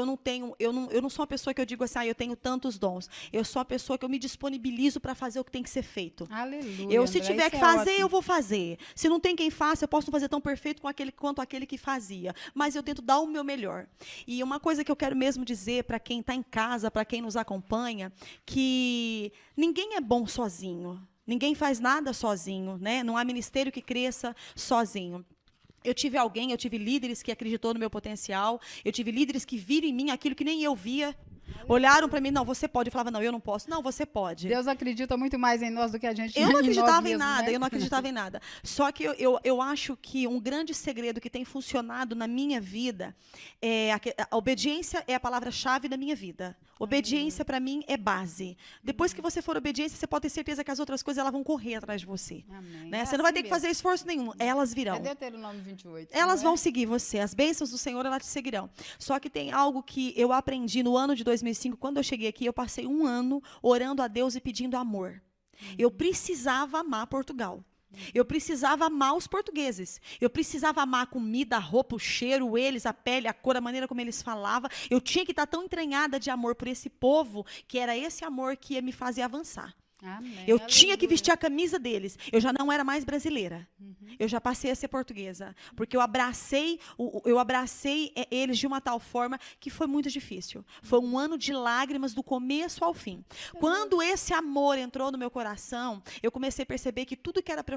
sou uma pessoa que eu digo assim, eu tenho tantos dons. Eu sou a pessoa que eu me disponibilizo para fazer o que tem que ser feito. Aleluia. Se tiver que fazer, eu vou fazer. Se não tem quem faça, eu posso não fazer tão perfeito quanto aquele que fazia. Mas eu tento dar o meu melhor. E uma coisa que eu quero mesmo dizer para quem está em casa, para quem nos acompanha, que ninguém é bom sozinho. Ninguém faz nada sozinho, né? Não há ministério que cresça sozinho. Eu tive líderes que acreditou no meu potencial. Eu tive líderes que viram em mim aquilo que nem eu via. Olharam para mim, não, você pode. Eu falava, não, eu não posso. Não, você pode. Deus acredita muito mais em nós do que a gente Eu não acreditava em em nada, né? eu não acreditava em nada. Só que eu acho que um grande segredo que tem funcionado na minha vida a obediência é a palavra-chave da minha vida. Obediência, para mim, é base. Depois que você for obediência, você pode ter certeza que as outras coisas elas vão correr atrás de você. Né? Você não vai ter que fazer esforço nenhum. Elas virão. É Deuteronômio 28. Elas vão seguir você. As bênçãos do Senhor, elas te seguirão. Só que tem algo que eu aprendi no ano de 2005, quando eu cheguei aqui, eu passei um ano orando a Deus e pedindo amor. Eu precisava amar Portugal. Eu precisava amar os portugueses. Eu precisava amar a comida, a roupa, o cheiro, eles, a pele, a cor, a maneira como eles falavam. Eu tinha que estar tão entranhada de amor por esse povo, que era esse amor que ia me fazer avançar. Amém, eu tinha que vestir a camisa deles. Eu já não era mais brasileira. Eu já passei a ser portuguesa. Porque eu abracei eles de uma tal forma que foi muito difícil. Foi um ano de lágrimas do começo ao fim. Quando esse amor entrou no meu coração, eu comecei a perceber que tudo que era para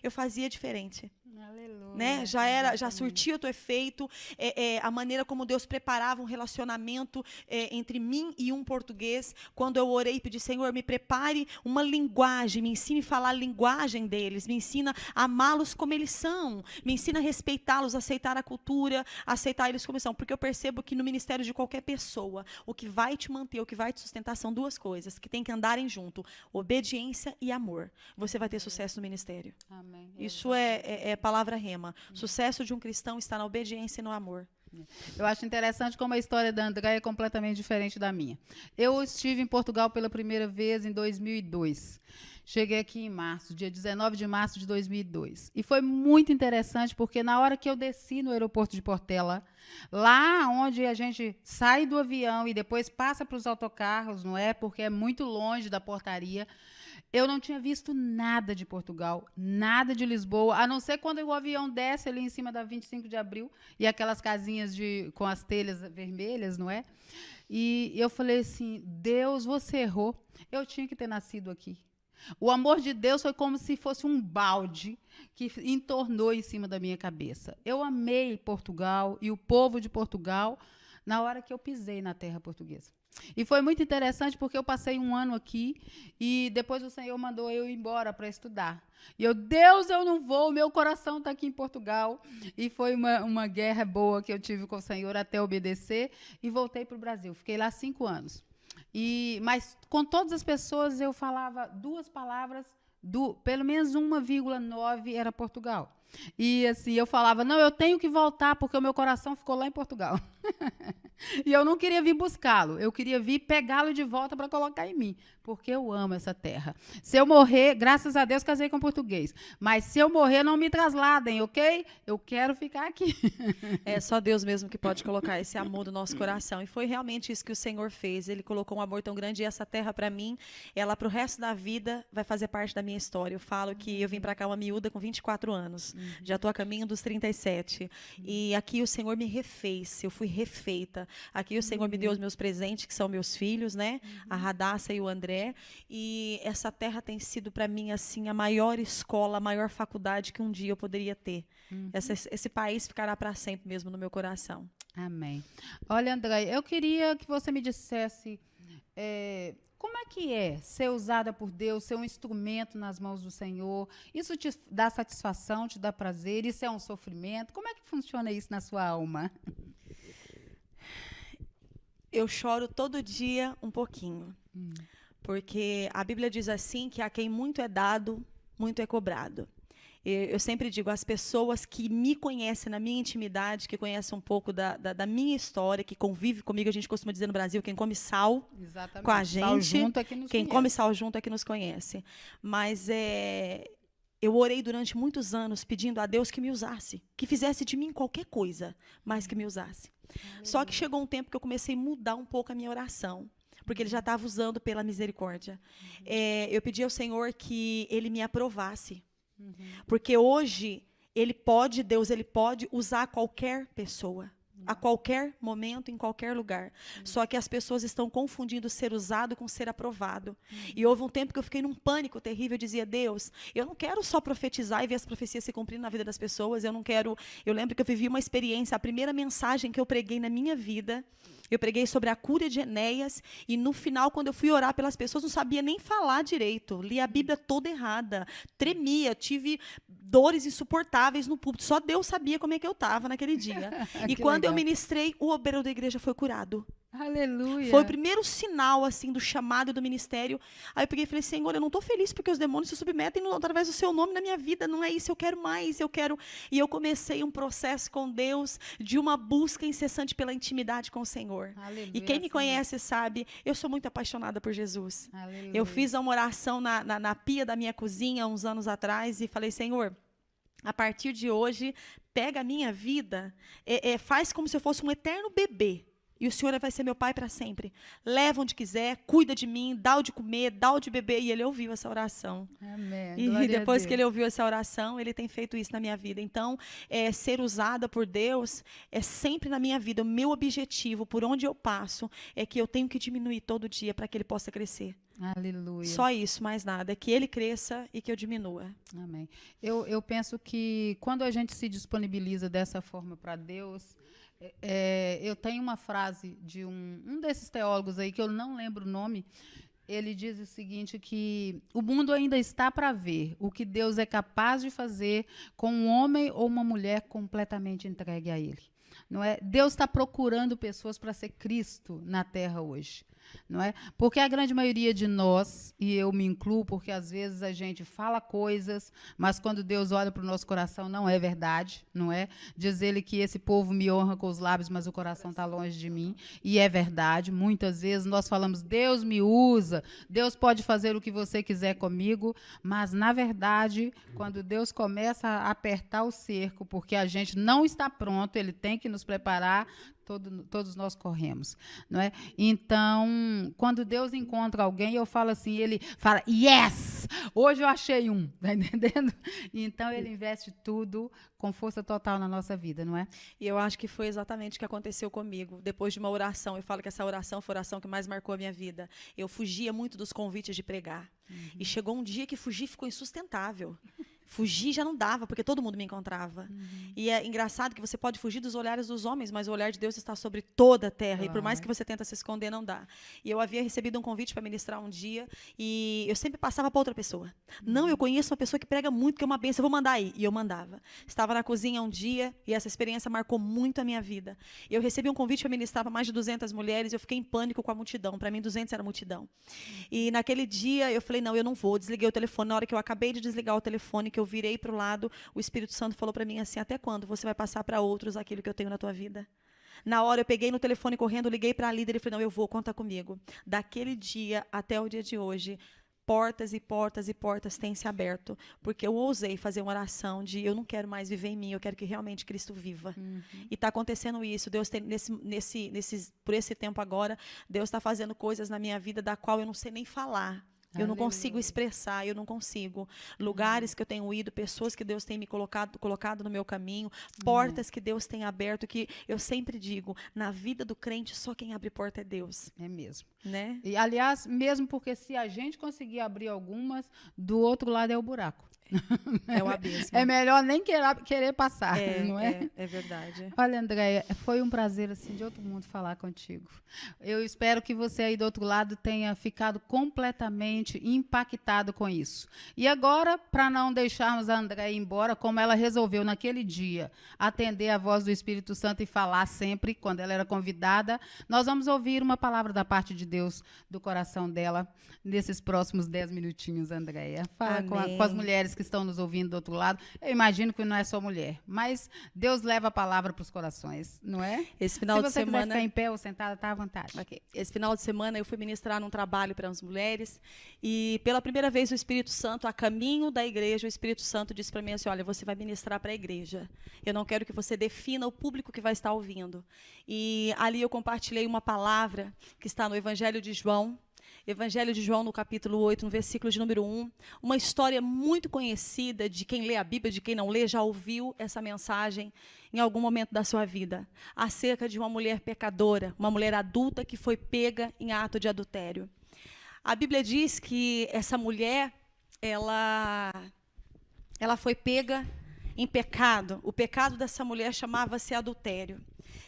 eu fazia diferente. Aleluia. Né? Já surtia o efeito, a maneira como Deus preparava um relacionamento entre mim e um português. Quando eu orei e pedi, Senhor, me prepare uma linguagem, me ensine a falar a linguagem deles, me ensina a amá-los como eles são, me ensina a respeitá-los, a aceitar a cultura, a aceitar eles como são, porque eu percebo que no ministério de qualquer pessoa, o que vai te manter, o que vai te sustentar são duas coisas, que tem que andarem junto, obediência e amor. Você vai ter sucesso no ministério. Amém. Isso é palavra rema. Sucesso de um cristão está na obediência e no amor. Eu acho interessante como a história da Andréia é completamente diferente da minha. Eu estive em Portugal pela primeira vez em 2002. Cheguei aqui em março, dia 19 de março de 2002. E foi muito interessante, porque na hora que eu desci no aeroporto de Portela, lá onde a gente sai do avião e depois passa para os autocarros, não é? Porque é muito longe da portaria. Eu não tinha visto nada de Portugal, nada de Lisboa, a não ser quando o avião desce ali em cima da 25 de abril e aquelas casinhas com as telhas vermelhas, não é? E eu falei assim, Deus, você errou. Eu tinha que ter nascido aqui. O amor de Deus foi como se fosse um balde que entornou em cima da minha cabeça. Eu amei Portugal e o povo de Portugal na hora que eu pisei na terra portuguesa. E foi muito interessante porque eu passei um ano aqui e depois o Senhor mandou eu ir embora para estudar. E eu, Deus, eu não vou, meu coração está aqui em Portugal. E foi uma guerra boa que eu tive com o Senhor até obedecer e voltei para o Brasil. Fiquei lá 5 anos. Mas com todas as pessoas eu falava 2 palavras, pelo menos 1,9 era Portugal. E assim, eu falava, não, eu tenho que voltar, porque o meu coração ficou lá em Portugal. E eu não queria vir buscá-lo, eu queria vir pegá-lo de volta para colocar em mim, porque eu amo essa terra. Se eu morrer, graças a Deus casei com português, mas se eu morrer, não me trasladem, ok? Eu quero ficar aqui. É só Deus mesmo que pode colocar esse amor no nosso coração, e foi realmente isso que o Senhor fez. Ele colocou um amor tão grande, e essa terra para mim, ela para o resto da vida vai fazer parte da minha história. Eu falo que eu vim para cá uma miúda com 24 anos, já estou a caminho dos 37, e aqui o Senhor me refez, eu fui refeita. Aqui o Senhor me deu os meus presentes, que são meus filhos, né? A Radassa e o André. E essa terra tem sido para mim assim a maior escola, a maior faculdade que um dia eu poderia ter. Esse país ficará para sempre mesmo no meu coração. Amém. Olha, André, eu queria que você me dissesse como é que é ser usada por Deus, ser um instrumento nas mãos do Senhor? Isso te dá satisfação, te dá prazer? Isso é um sofrimento? Como é que funciona isso na sua alma? Eu choro todo dia um pouquinho, porque a Bíblia diz assim que a quem muito é dado, muito é cobrado. Eu sempre digo, as pessoas que me conhecem na minha intimidade, que conhecem um pouco da minha história, que convive comigo, a gente costuma dizer no Brasil, quem come sal Exatamente. Com a gente, sal junto é que nos quem conhece. come sal junto é que nos conhece. Mas eu orei durante muitos anos pedindo a Deus que me usasse, que fizesse de mim qualquer coisa, mas que me usasse. Só que chegou um tempo que eu comecei a mudar um pouco a minha oração, porque Ele já estava usando pela misericórdia. Eu pedi ao Senhor que Ele me aprovasse, porque hoje Deus pode usar qualquer pessoa, a qualquer momento, em qualquer lugar. Só que as pessoas estão confundindo ser usado com ser aprovado. E houve um tempo que eu fiquei num pânico terrível. Eu dizia, Deus, eu não quero só profetizar e ver as profecias se cumprindo na vida das pessoas. Eu lembro que eu vivi uma experiência, a primeira mensagem que eu preguei na minha vida, eu preguei sobre a cura de Enéas, e no final, quando eu fui orar pelas pessoas, não sabia nem falar direito. Li a Bíblia toda errada, tremia, tive dores insuportáveis no púlpito. Só Deus sabia como é que eu estava naquele dia. E quando eu ministrei, o obreiro da igreja foi curado. Aleluia. Foi o primeiro sinal assim do chamado do ministério. Aí eu peguei e falei, Senhor, eu não estou feliz porque os demônios se submetem através do seu nome na minha vida. Não é isso, eu quero mais, eu quero. E eu comecei um processo com Deus de uma busca incessante pela intimidade com o Senhor. Aleluia, E quem me conhece sabe, eu sou muito apaixonada por Jesus. Aleluia. Eu fiz uma oração na pia da minha cozinha uns anos atrás e falei, Senhor, a partir de hoje, pega a minha vida, faz como se eu fosse um eterno bebê. E o Senhor vai ser meu pai para sempre. Leva onde quiser, cuida de mim, dá o de comer, dá o de beber. E Ele ouviu essa oração. Amém. E depois que Ele ouviu essa oração, Ele tem feito isso na minha vida. Então, ser usada por Deus é sempre na minha vida. O meu objetivo, por onde eu passo, é que eu tenho que diminuir todo dia para que Ele possa crescer. Aleluia. Só isso, mais nada. É que Ele cresça e que eu diminua. Amém. Eu penso que quando a gente se disponibiliza dessa forma para Deus... eu tenho uma frase de um desses teólogos aí, que eu não lembro o nome. Ele diz o seguinte, que o mundo ainda está para ver o que Deus é capaz de fazer com um homem ou uma mulher completamente entregue a Ele. não é? Deus está procurando pessoas para ser Cristo na terra hoje. Não é? Porque a grande maioria de nós, e eu me incluo, porque às vezes a gente fala coisas, mas quando Deus olha para o nosso coração não é verdade, não é? Diz ele que esse povo me honra com os lábios, mas o coração está longe de mim, e é verdade. Muitas vezes nós falamos, Deus me usa, Deus pode fazer o que você quiser comigo, mas na verdade, quando Deus começa a apertar o cerco, porque a gente não está pronto, ele tem que nos preparar, todos nós corremos, não é? Então, quando Deus encontra alguém, eu falo assim, ele fala, yes! Hoje eu achei um, tá entendendo? Então, ele investe tudo com força total na nossa vida, não é? E eu acho que foi exatamente o que aconteceu comigo. Depois de uma oração, eu falo que essa oração foi a oração que mais marcou a minha vida. Eu fugia muito dos convites de pregar. E chegou um dia que fugir ficou insustentável. Fugir já não dava, porque todo mundo me encontrava. E é engraçado que você pode fugir dos olhares dos homens, mas o olhar de Deus está sobre toda a terra. E por mais que você tenta se esconder, não dá. E eu havia recebido um convite para ministrar um dia, e eu sempre passava para outra pessoa. Não, eu conheço uma pessoa que prega muito, que é uma bênção, eu vou mandar aí. E eu mandava. Estava na cozinha um dia, e essa experiência marcou muito a minha vida. Eu recebi um convite para ministrar para mais de 200 mulheres, e eu fiquei em pânico com a multidão. Para mim, 200 era multidão. E naquele dia, eu falei, não, eu não vou. Desliguei o telefone. Na hora que eu acabei de desligar o telefone, que eu virei para o lado, o Espírito Santo falou para mim assim, até quando você vai passar para outros aquilo que eu tenho na tua vida? Na hora eu peguei no telefone correndo, liguei para a líder e falei, não, eu vou, conta comigo. Daquele dia até o dia de hoje, portas e portas e portas têm se aberto, porque eu ousei fazer uma oração de eu não quero mais viver em mim, eu quero que realmente Cristo viva. E está acontecendo isso. Deus tem, por esse tempo agora, Deus está fazendo coisas na minha vida da qual eu não sei nem falar. Eu não consigo expressar, eu não consigo. Lugares que eu tenho ido, pessoas que Deus tem me colocado no meu caminho, portas que Deus tem aberto, que eu sempre digo, na vida do crente, só quem abre porta é Deus. É mesmo. Né? E, aliás, mesmo porque se a gente conseguir abrir algumas, do outro lado é o buraco. É o abismo. É melhor nem querer passar, não é? É verdade. Olha, Andréia, foi um prazer assim de outro mundo falar contigo. Eu espero que você aí do outro lado tenha ficado completamente impactado com isso. E agora, para não deixarmos a Andréia ir embora, como ela resolveu naquele dia atender a voz do Espírito Santo e falar sempre, quando ela era convidada, nós vamos ouvir uma palavra da parte de Deus, do coração dela, nesses próximos 10 minutinhos, Andréia. Fala com as mulheres que estão nos ouvindo do outro lado. Eu imagino que não é só mulher, mas Deus leva a palavra para os corações, não é? Esse final de semana, se você quiser ficar em pé ou sentada, está à vontade. Okay. Esse final de semana eu fui ministrar num trabalho para as mulheres e pela primeira vez o Espírito Santo, a caminho da igreja, o Espírito Santo disse para mim assim, olha, você vai ministrar para a igreja. Eu não quero que você defina o público que vai estar ouvindo. E ali eu compartilhei uma palavra que está no Evangelho de João, no capítulo 8, no versículo de número 1, uma história muito conhecida de quem lê a Bíblia, de quem não lê, já ouviu essa mensagem em algum momento da sua vida, acerca de uma mulher pecadora, uma mulher adulta que foi pega em ato de adultério. A Bíblia diz que essa mulher, ela foi pega em pecado. O pecado dessa mulher chamava-se adultério.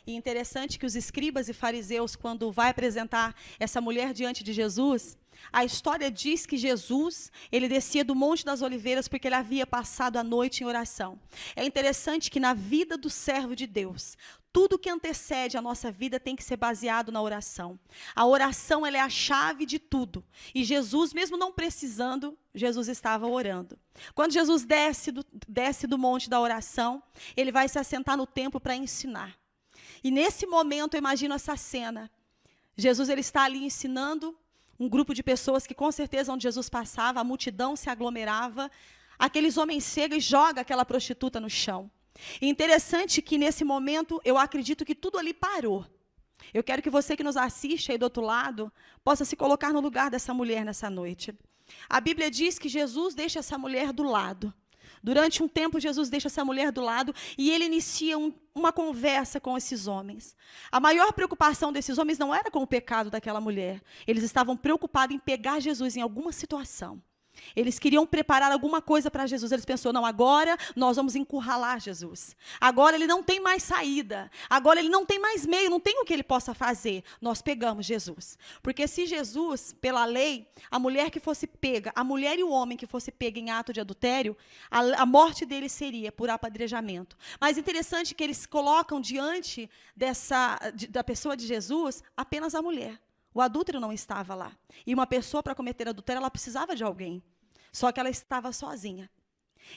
E interessante que os escribas e fariseus, quando vai apresentar essa mulher diante de Jesus, a história diz que Jesus, ele descia do Monte das Oliveiras porque ele havia passado a noite em oração. É interessante que na vida do servo de Deus, tudo que antecede a nossa vida tem que ser baseado na oração. A oração, ela é a chave de tudo. E Jesus, mesmo não precisando, Jesus estava orando. Quando Jesus desce do monte da oração, ele vai se assentar no templo para ensinar. E nesse momento, eu imagino essa cena. Jesus, ele está ali ensinando um grupo de pessoas que, com certeza, onde Jesus passava, a multidão se aglomerava. Aqueles homens chegam e jogam aquela prostituta no chão. E interessante que, nesse momento, eu acredito que tudo ali parou. Eu quero que você que nos assiste aí do outro lado, possa se colocar no lugar dessa mulher nessa noite. A Bíblia diz que Jesus deixa essa mulher do lado. Durante um tempo, Jesus deixa essa mulher do lado e ele inicia uma conversa com esses homens. A maior preocupação desses homens não era com o pecado daquela mulher. Eles estavam preocupados em pegar Jesus em alguma situação. Eles queriam preparar alguma coisa para Jesus. Eles pensaram, não, agora nós vamos encurralar Jesus. Agora ele não tem mais saída. Agora ele não tem mais meio, não tem o que ele possa fazer. Nós pegamos Jesus. Porque se Jesus, pela lei, a mulher que fosse pega, a mulher e o homem que fosse pega em ato de adultério, a morte dele seria por apedrejamento. Mas interessante que eles colocam diante da pessoa de Jesus apenas a mulher. O adúltero não estava lá. E uma pessoa, para cometer adultério, ela precisava de alguém. Só que ela estava sozinha.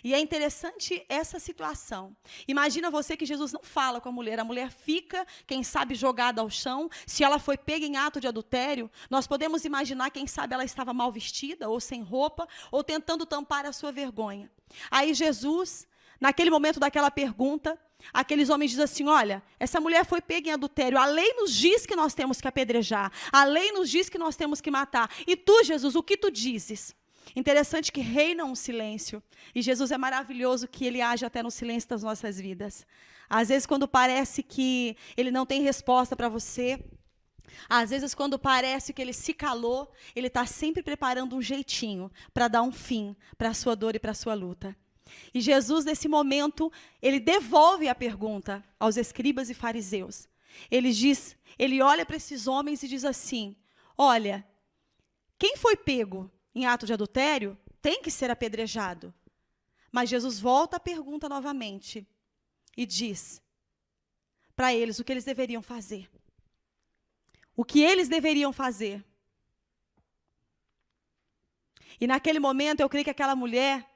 E é interessante essa situação. Imagina você que Jesus não fala com a mulher fica, quem sabe, jogada ao chão. Se ela foi pega em ato de adultério, nós podemos imaginar, quem sabe, ela estava mal vestida, ou sem roupa, ou tentando tampar a sua vergonha. Aí Jesus, naquele momento daquela pergunta, aqueles homens dizem assim, olha, essa mulher foi pega em adultério, a lei nos diz que nós temos que apedrejar, a lei nos diz que nós temos que matar. E tu, Jesus, o que tu dizes? Interessante que reina um silêncio. E Jesus é maravilhoso que ele age até no silêncio das nossas vidas. Às vezes, quando parece que ele não tem resposta para você, às vezes, quando parece que ele se calou, ele está sempre preparando um jeitinho para dar um fim para a sua dor e para a sua luta. E Jesus, nesse momento, ele devolve a pergunta aos escribas e fariseus. Ele olha para esses homens e diz assim, olha, quem foi pego em ato de adultério tem que ser apedrejado. Mas Jesus volta a pergunta novamente e diz para eles o que eles deveriam fazer. O que eles deveriam fazer. E naquele momento, eu creio que aquela mulher,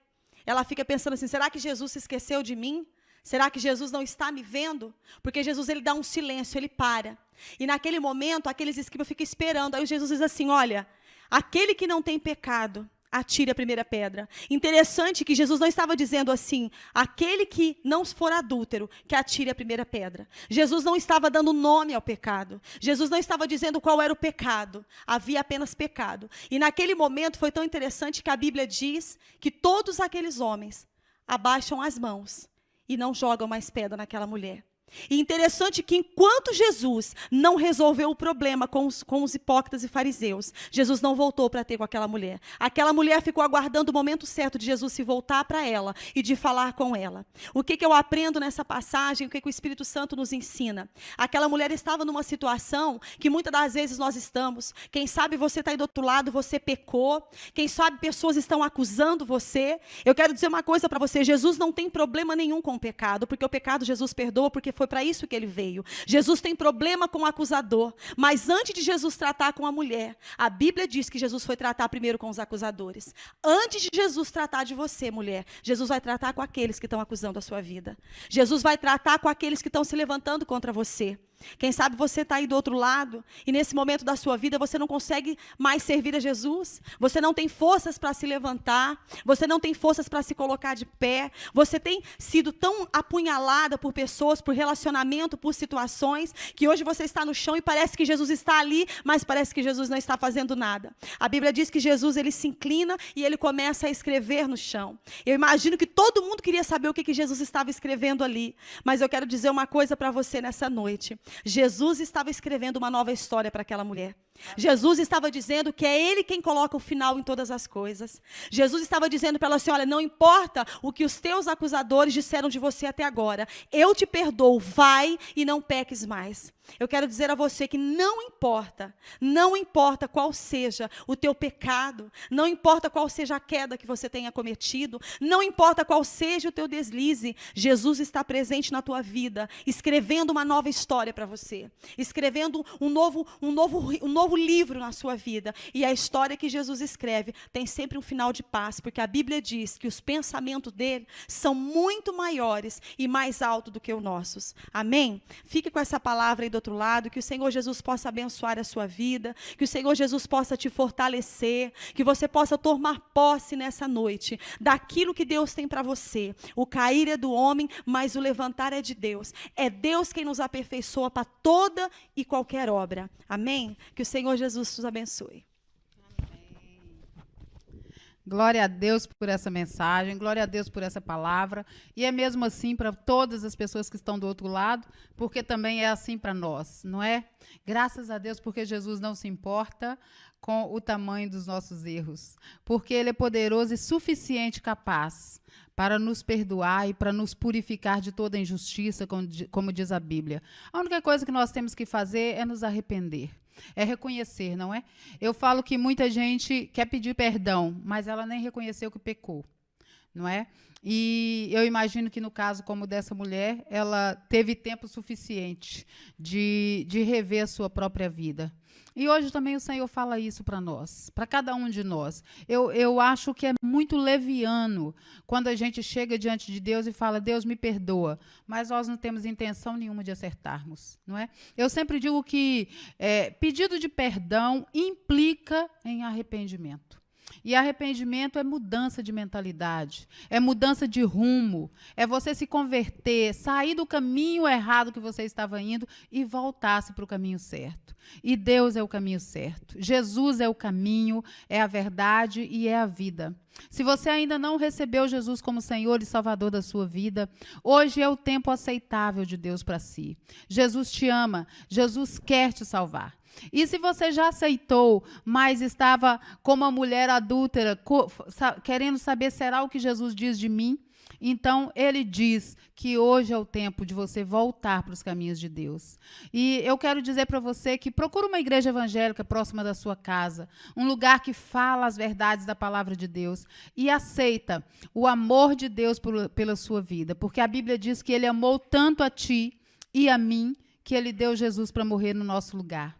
ela fica pensando assim, será que Jesus se esqueceu de mim? Será que Jesus não está me vendo? Porque Jesus, ele dá um silêncio, ele para. E naquele momento, aqueles escribas ficam esperando. Aí Jesus diz assim, olha, aquele que não tem pecado, atire a primeira pedra. Interessante que Jesus não estava dizendo assim, aquele que não for adúltero, que atire a primeira pedra. Jesus não estava dando nome ao pecado. Jesus não estava dizendo qual era o pecado. Havia apenas pecado. E naquele momento foi tão interessante que a Bíblia diz que todos aqueles homens abaixam as mãos e não jogam mais pedra naquela mulher. E interessante que enquanto Jesus não resolveu o problema com os hipócritas e fariseus, Jesus não voltou para ter com aquela mulher. Aquela mulher ficou aguardando o momento certo de Jesus se voltar para ela e de falar com ela. O que eu aprendo nessa passagem, o que o Espírito Santo nos ensina? Aquela mulher estava numa situação que muitas das vezes nós estamos. Quem sabe você está aí do outro lado, você pecou. Quem sabe pessoas estão acusando você. Eu quero dizer uma coisa para você, Jesus não tem problema nenhum com o pecado, porque o pecado Jesus perdoa, porque foi para isso que ele veio. Jesus tem problema com o acusador, mas antes de Jesus tratar com a mulher, a Bíblia diz que Jesus foi tratar primeiro com os acusadores. Antes de Jesus tratar de você, mulher, Jesus vai tratar com aqueles que estão acusando a sua vida. Jesus vai tratar com aqueles que estão se levantando contra você. Quem sabe você está aí do outro lado e nesse momento da sua vida você não consegue mais servir a Jesus. Você não tem forças para se levantar. Você não tem forças para se colocar de pé. Você tem sido tão apunhalada por pessoas, por relacionamento, por situações, que hoje você está no chão e parece que Jesus está ali, mas parece que Jesus não está fazendo nada. A Bíblia diz que Jesus, ele se inclina e ele começa a escrever no chão. Eu imagino que todo mundo queria saber o que Jesus estava escrevendo ali. Mas eu quero dizer uma coisa para você nessa noite. Jesus estava escrevendo uma nova história para aquela mulher. Jesus estava dizendo que é Ele quem coloca o final em todas as coisas. Jesus estava dizendo para ela assim, olha, não importa o que os teus acusadores disseram de você até agora, eu te perdoo, vai e não peques mais. Eu quero dizer a você que não importa qual seja o teu pecado, não importa qual seja a queda que você tenha cometido, não importa qual seja o teu deslize, Jesus está presente na tua vida, escrevendo uma nova história para você, escrevendo um novo livro na sua vida. E a história que Jesus escreve tem sempre um final de paz, porque a Bíblia diz que os pensamentos dele são muito maiores e mais altos do que os nossos. Amém? Fique com essa palavra aí do outro lado, que o Senhor Jesus possa abençoar a sua vida, que o Senhor Jesus possa te fortalecer, que você possa tomar posse nessa noite daquilo que Deus tem para você. O cair é do homem, mas o levantar é de Deus. É Deus quem nos aperfeiçoa para toda e qualquer obra. Amém? Que o Senhor Jesus nos abençoe. Amém. Glória a Deus por essa mensagem, glória a Deus por essa palavra. E é mesmo assim para todas as pessoas que estão do outro lado, porque também é assim para nós, não é? Graças a Deus, porque Jesus não se importa com o tamanho dos nossos erros, porque Ele é poderoso e suficiente capaz para nos perdoar e para nos purificar de toda injustiça, como diz a Bíblia. A única coisa que nós temos que fazer é nos arrepender. É reconhecer, não é? Eu falo que muita gente quer pedir perdão, mas ela nem reconheceu que pecou, não é? E eu imagino que no caso como dessa mulher, ela teve tempo suficiente de rever a sua própria vida. E hoje também o Senhor fala isso para nós, para cada um de nós. Eu acho que é muito leviano quando a gente chega diante de Deus e fala, Deus me perdoa, mas nós não temos intenção nenhuma de acertarmos, não é? Eu sempre digo que pedido de perdão implica em arrependimento. E arrependimento é mudança de mentalidade, é mudança de rumo, é você se converter, sair do caminho errado que você estava indo e voltar-se para o caminho certo. E Deus é o caminho certo. Jesus é o caminho, é a verdade e é a vida. Se você ainda não recebeu Jesus como Senhor e Salvador da sua vida, hoje é o tempo aceitável de Deus para si. Jesus te ama, Jesus quer te salvar. E se você já aceitou, mas estava como uma mulher adúltera, querendo saber, será o que Jesus diz de mim? Então, ele diz que hoje é o tempo de você voltar para os caminhos de Deus. E eu quero dizer para você que procura uma igreja evangélica próxima da sua casa, um lugar que fala as verdades da palavra de Deus e aceita o amor de Deus pela sua vida, porque a Bíblia diz que ele amou tanto a ti e a mim, que ele deu Jesus para morrer no nosso lugar.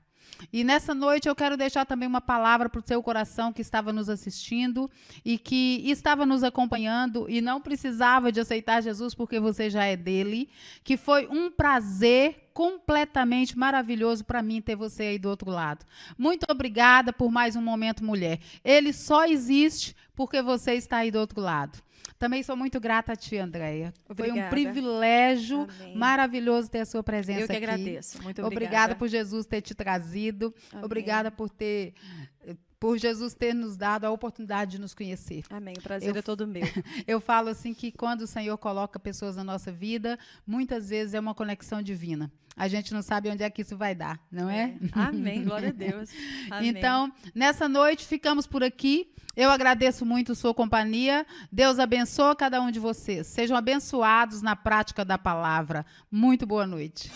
E nessa noite eu quero deixar também uma palavra para o seu coração que estava nos assistindo e que estava nos acompanhando e não precisava de aceitar Jesus porque você já é dele, que foi um prazer completamente maravilhoso para mim ter você aí do outro lado. Muito obrigada por mais um Momento Mulher. Ele só existe porque você está aí do outro lado. Também sou muito grata a ti, Andréia. Foi um privilégio maravilhoso ter a sua presença aqui. Eu que agradeço. Muito obrigada. Obrigada por Jesus ter te trazido. Amém. Obrigada por Jesus ter nos dado a oportunidade de nos conhecer. Amém. O prazer é todo meu. Eu falo assim que quando o Senhor coloca pessoas na nossa vida, muitas vezes é uma conexão divina. A gente não sabe onde é que isso vai dar, não é? Amém. Glória a Deus. Amém. Então, nessa noite, ficamos por aqui. Eu agradeço muito a sua companhia. Deus abençoe cada um de vocês. Sejam abençoados na prática da palavra. Muito boa noite.